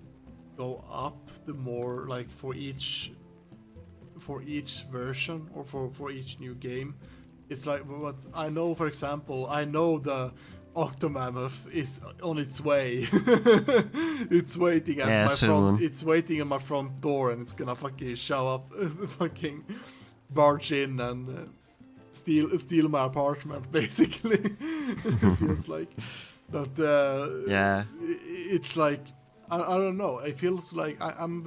go up the more, like, for each version, or for each new game. It's like, what I know, for example, I know the Octomammoth is on its way. It's waiting at my soon. front. It's waiting at my front door, and it's gonna fucking show up, fucking barge in and steal my apartment, basically. It feels like, but Yeah. it's like I don't know. It feels like I'm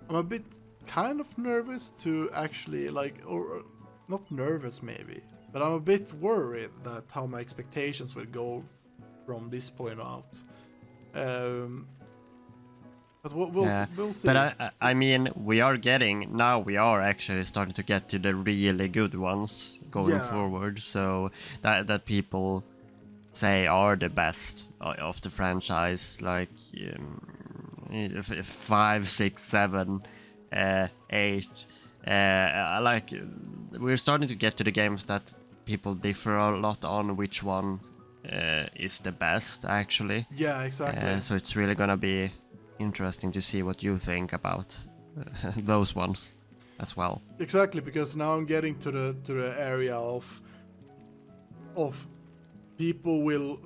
a bit kind of nervous to actually, like, or not nervous maybe, but I'm a bit worried that how my expectations will go from this point out. But we'll see. But I mean, we are actually starting to get to the really good ones going forward. So that people say are the best of the franchise, like 5, 6, 7, 8. Like we're starting to get to the games that people differ a lot on which one is the best, actually. Yeah, exactly. So it's really gonna be interesting to see what you think about those ones as well. Exactly, because now I'm getting to the area of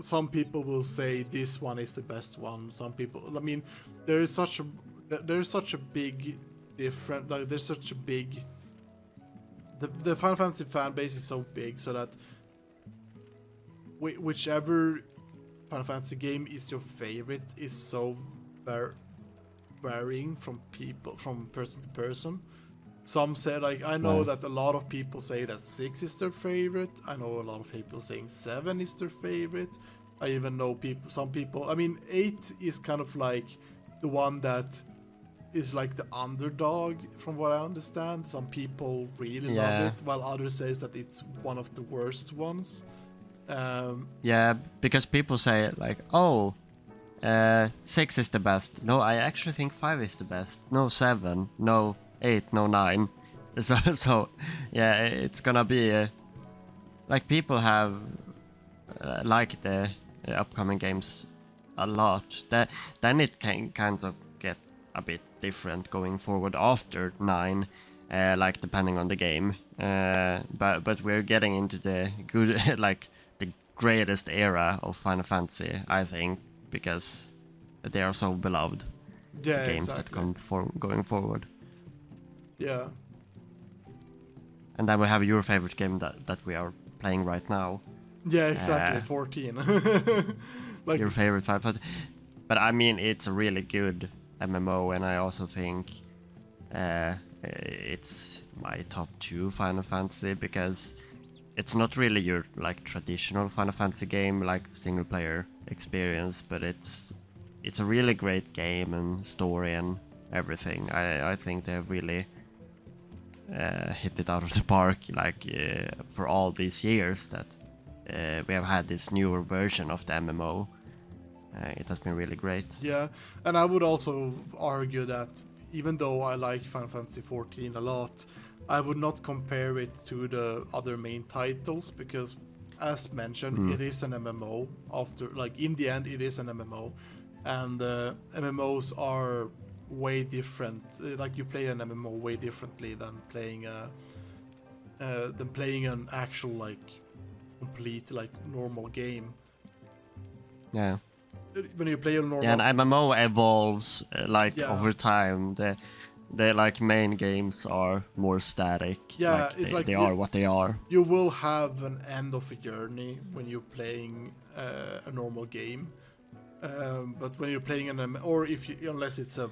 some people will say this one is the best one. Some people, I mean, there's such a big different, like, there's such a big, the Final Fantasy fan base is so big, so that whichever Final Fantasy game is your favorite is so varying from person to person. Some say, like, I know that a lot of people say that 6 is their favorite. I know a lot of people saying 7 is their favorite. I even know some people, I mean, 8 is kind of like the one that is like the underdog, from what I understand. Some people really love it, while others says that it's one of the worst ones. Yeah, because people say like, oh, 6 is the best. No, I actually think 5 is the best. No, 7. No, 8. No, 9. So yeah, it's gonna be like people have liked the upcoming games a lot. Then it can kind of get a bit different going forward after 9, like depending on the game. But we're getting into the good, like the greatest era of Final Fantasy, I think, because they are so beloved. Yeah, games exactly. that come going forward. Yeah. And then we have your favorite game that we are playing right now. Yeah, exactly. 14. Like your favorite Final Fantasy. But I mean, it's a really good MMO, and I also think it's my top 2 Final Fantasy, because it's not really your like traditional Final Fantasy game, like single player experience, but it's a really great game and story and everything. I think they've really hit it out of the park, like for all these years that we have had this newer version of the MMO. It has been really great. Yeah, and I would also argue that even though I like Final Fantasy 14 a lot, I would not compare it to the other main titles, because as mentioned, it is an MMO. In the end, it is an MMO, and MMOs are way different. Like, you play an MMO way differently than playing an actual, like, complete, like, normal game. Yeah. When you play a normal... Yeah, and MMO evolves over time. the like main games are more static. Yeah, like it's they, like they you- are what they are. You will have an end of a journey when you're playing a normal game, but when you're playing an or if you, unless it's a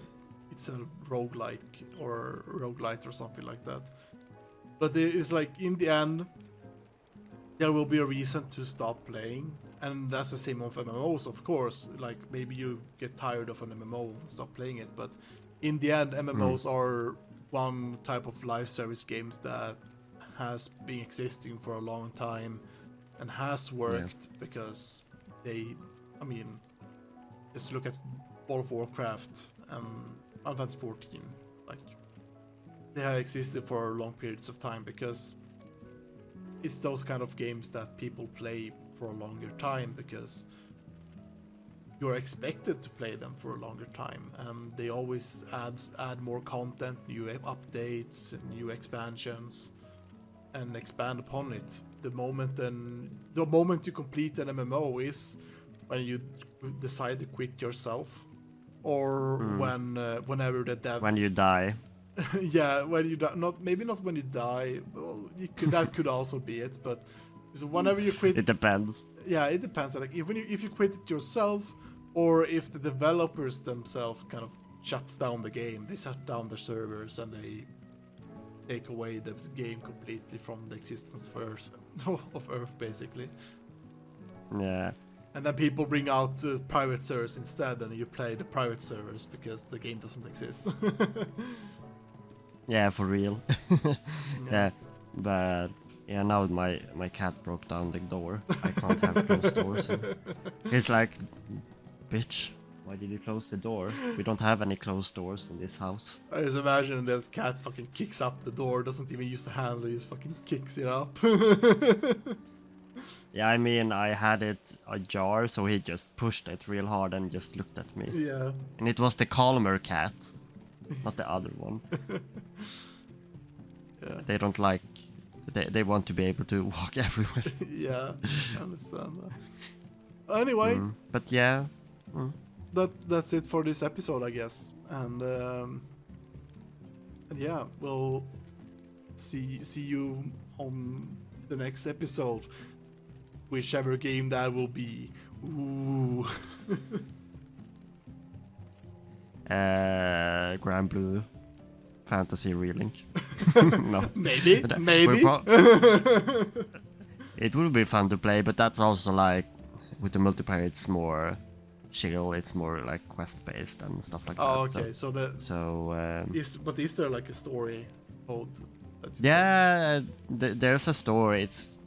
roguelike or roguelite or something like that. But it's like in the end, there will be a reason to stop playing, and that's the same of MMOs, of course. Like maybe you get tired of an MMO and stop playing it, but in the end, MMOs are one type of live service games that has been existing for a long time and has worked because they, I mean, just look at World of Warcraft and Final Fantasy 14, like they have existed for long periods of time because it's those kind of games that people play for a longer time because you're expected to play them for a longer time, and they always add more content, new updates, and new expansions, and expand upon it. The moment you complete an MMO is when you decide to quit yourself, or whenever the devs When you die. yeah, when you die, not when you die. Well, that could also be it, but so whenever you quit, It depends. yeah, it depends. Like if you quit it yourself, or if the developers themselves kind of shuts down the game, they shut down the servers and they take away the game completely from the existence of Earth, basically. Yeah. And then people bring out private servers instead, and you play the private servers because the game doesn't exist. Yeah, for real. Yeah, but yeah, now my cat broke down the door. I can't have closed doors. He's like, bitch, why did you close the door? We don't have any closed doors in this house. I just imagine that cat fucking kicks up the door, doesn't even use the handle, he just fucking kicks it up. Yeah, I mean, I had it ajar, so he just pushed it real hard and just looked at me. Yeah. And it was the calmer cat, not the other one. Yeah. They don't like... They want to be able to walk everywhere. Yeah, I understand that. Anyway, But yeah. that's it for this episode, I guess. And yeah, we'll see you on the next episode, whichever game that will be. Ooh. Grand Blue Fantasy Relink. No. Maybe. But, Maybe. It would be fun to play, but that's also like with the multiplayer. It's more chill. It's more like quest based and stuff like Oh, that. okay. But is there like a story mode? Yeah, there's a story. It's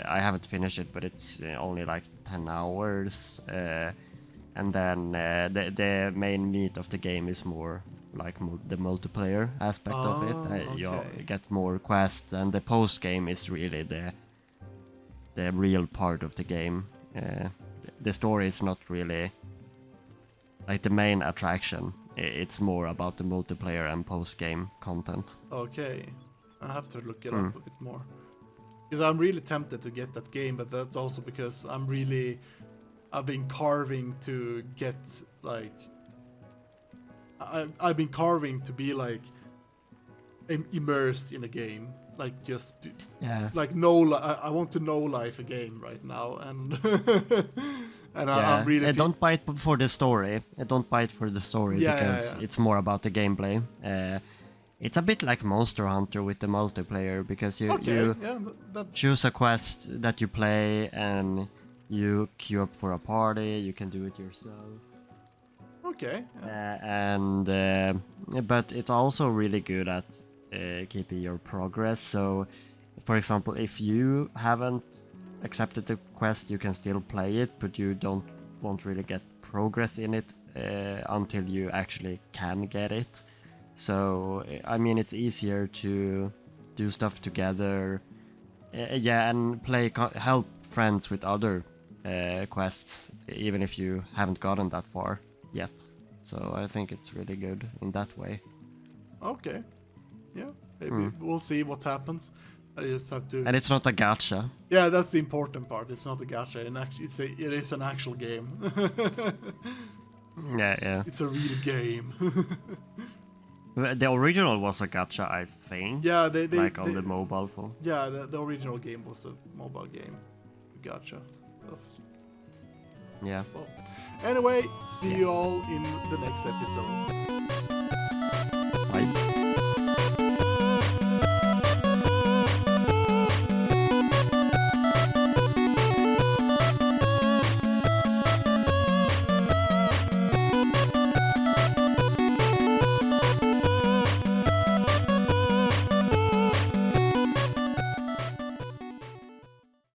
I haven't finished it, but it's only like 10 hours. And then the main meat of the game is more like the multiplayer aspect of it. You get more quests, and the post game is really the real part of the game. The story is not really like the main attraction. It's more about the multiplayer and post game content. Okay, I have to look it up a bit more, because I'm really tempted to get that game, but that's also because I've been carving to get like I've been carving to be like immersed in a game, like just like I want to know life a game right now, and and I'm really don't buy it for the story. Don't buy it for the story because it's more about the gameplay. It's a bit like Monster Hunter with the multiplayer, because you choose a quest that you play and you queue up for a party. You can do it yourself. Okay. But it's also really good at keeping your progress. So, for example, if you haven't accepted the quest, you can still play it, but you won't really get progress in it until you actually can get it. So, I mean, it's easier to do stuff together. And help friends with other quests, even if you haven't gotten that far yet. So I think it's really good in that way. Okay. Yeah, maybe we'll see what happens. I just have to... And it's not a gacha. Yeah, that's the important part. It's not a gacha. It is an actual game. Yeah. It's a real game. The original was a gacha, I think. Yeah, they like on the mobile phone. Yeah, the original game was a mobile game. Gotcha. Yeah. Well, anyway, see you all in the next episode.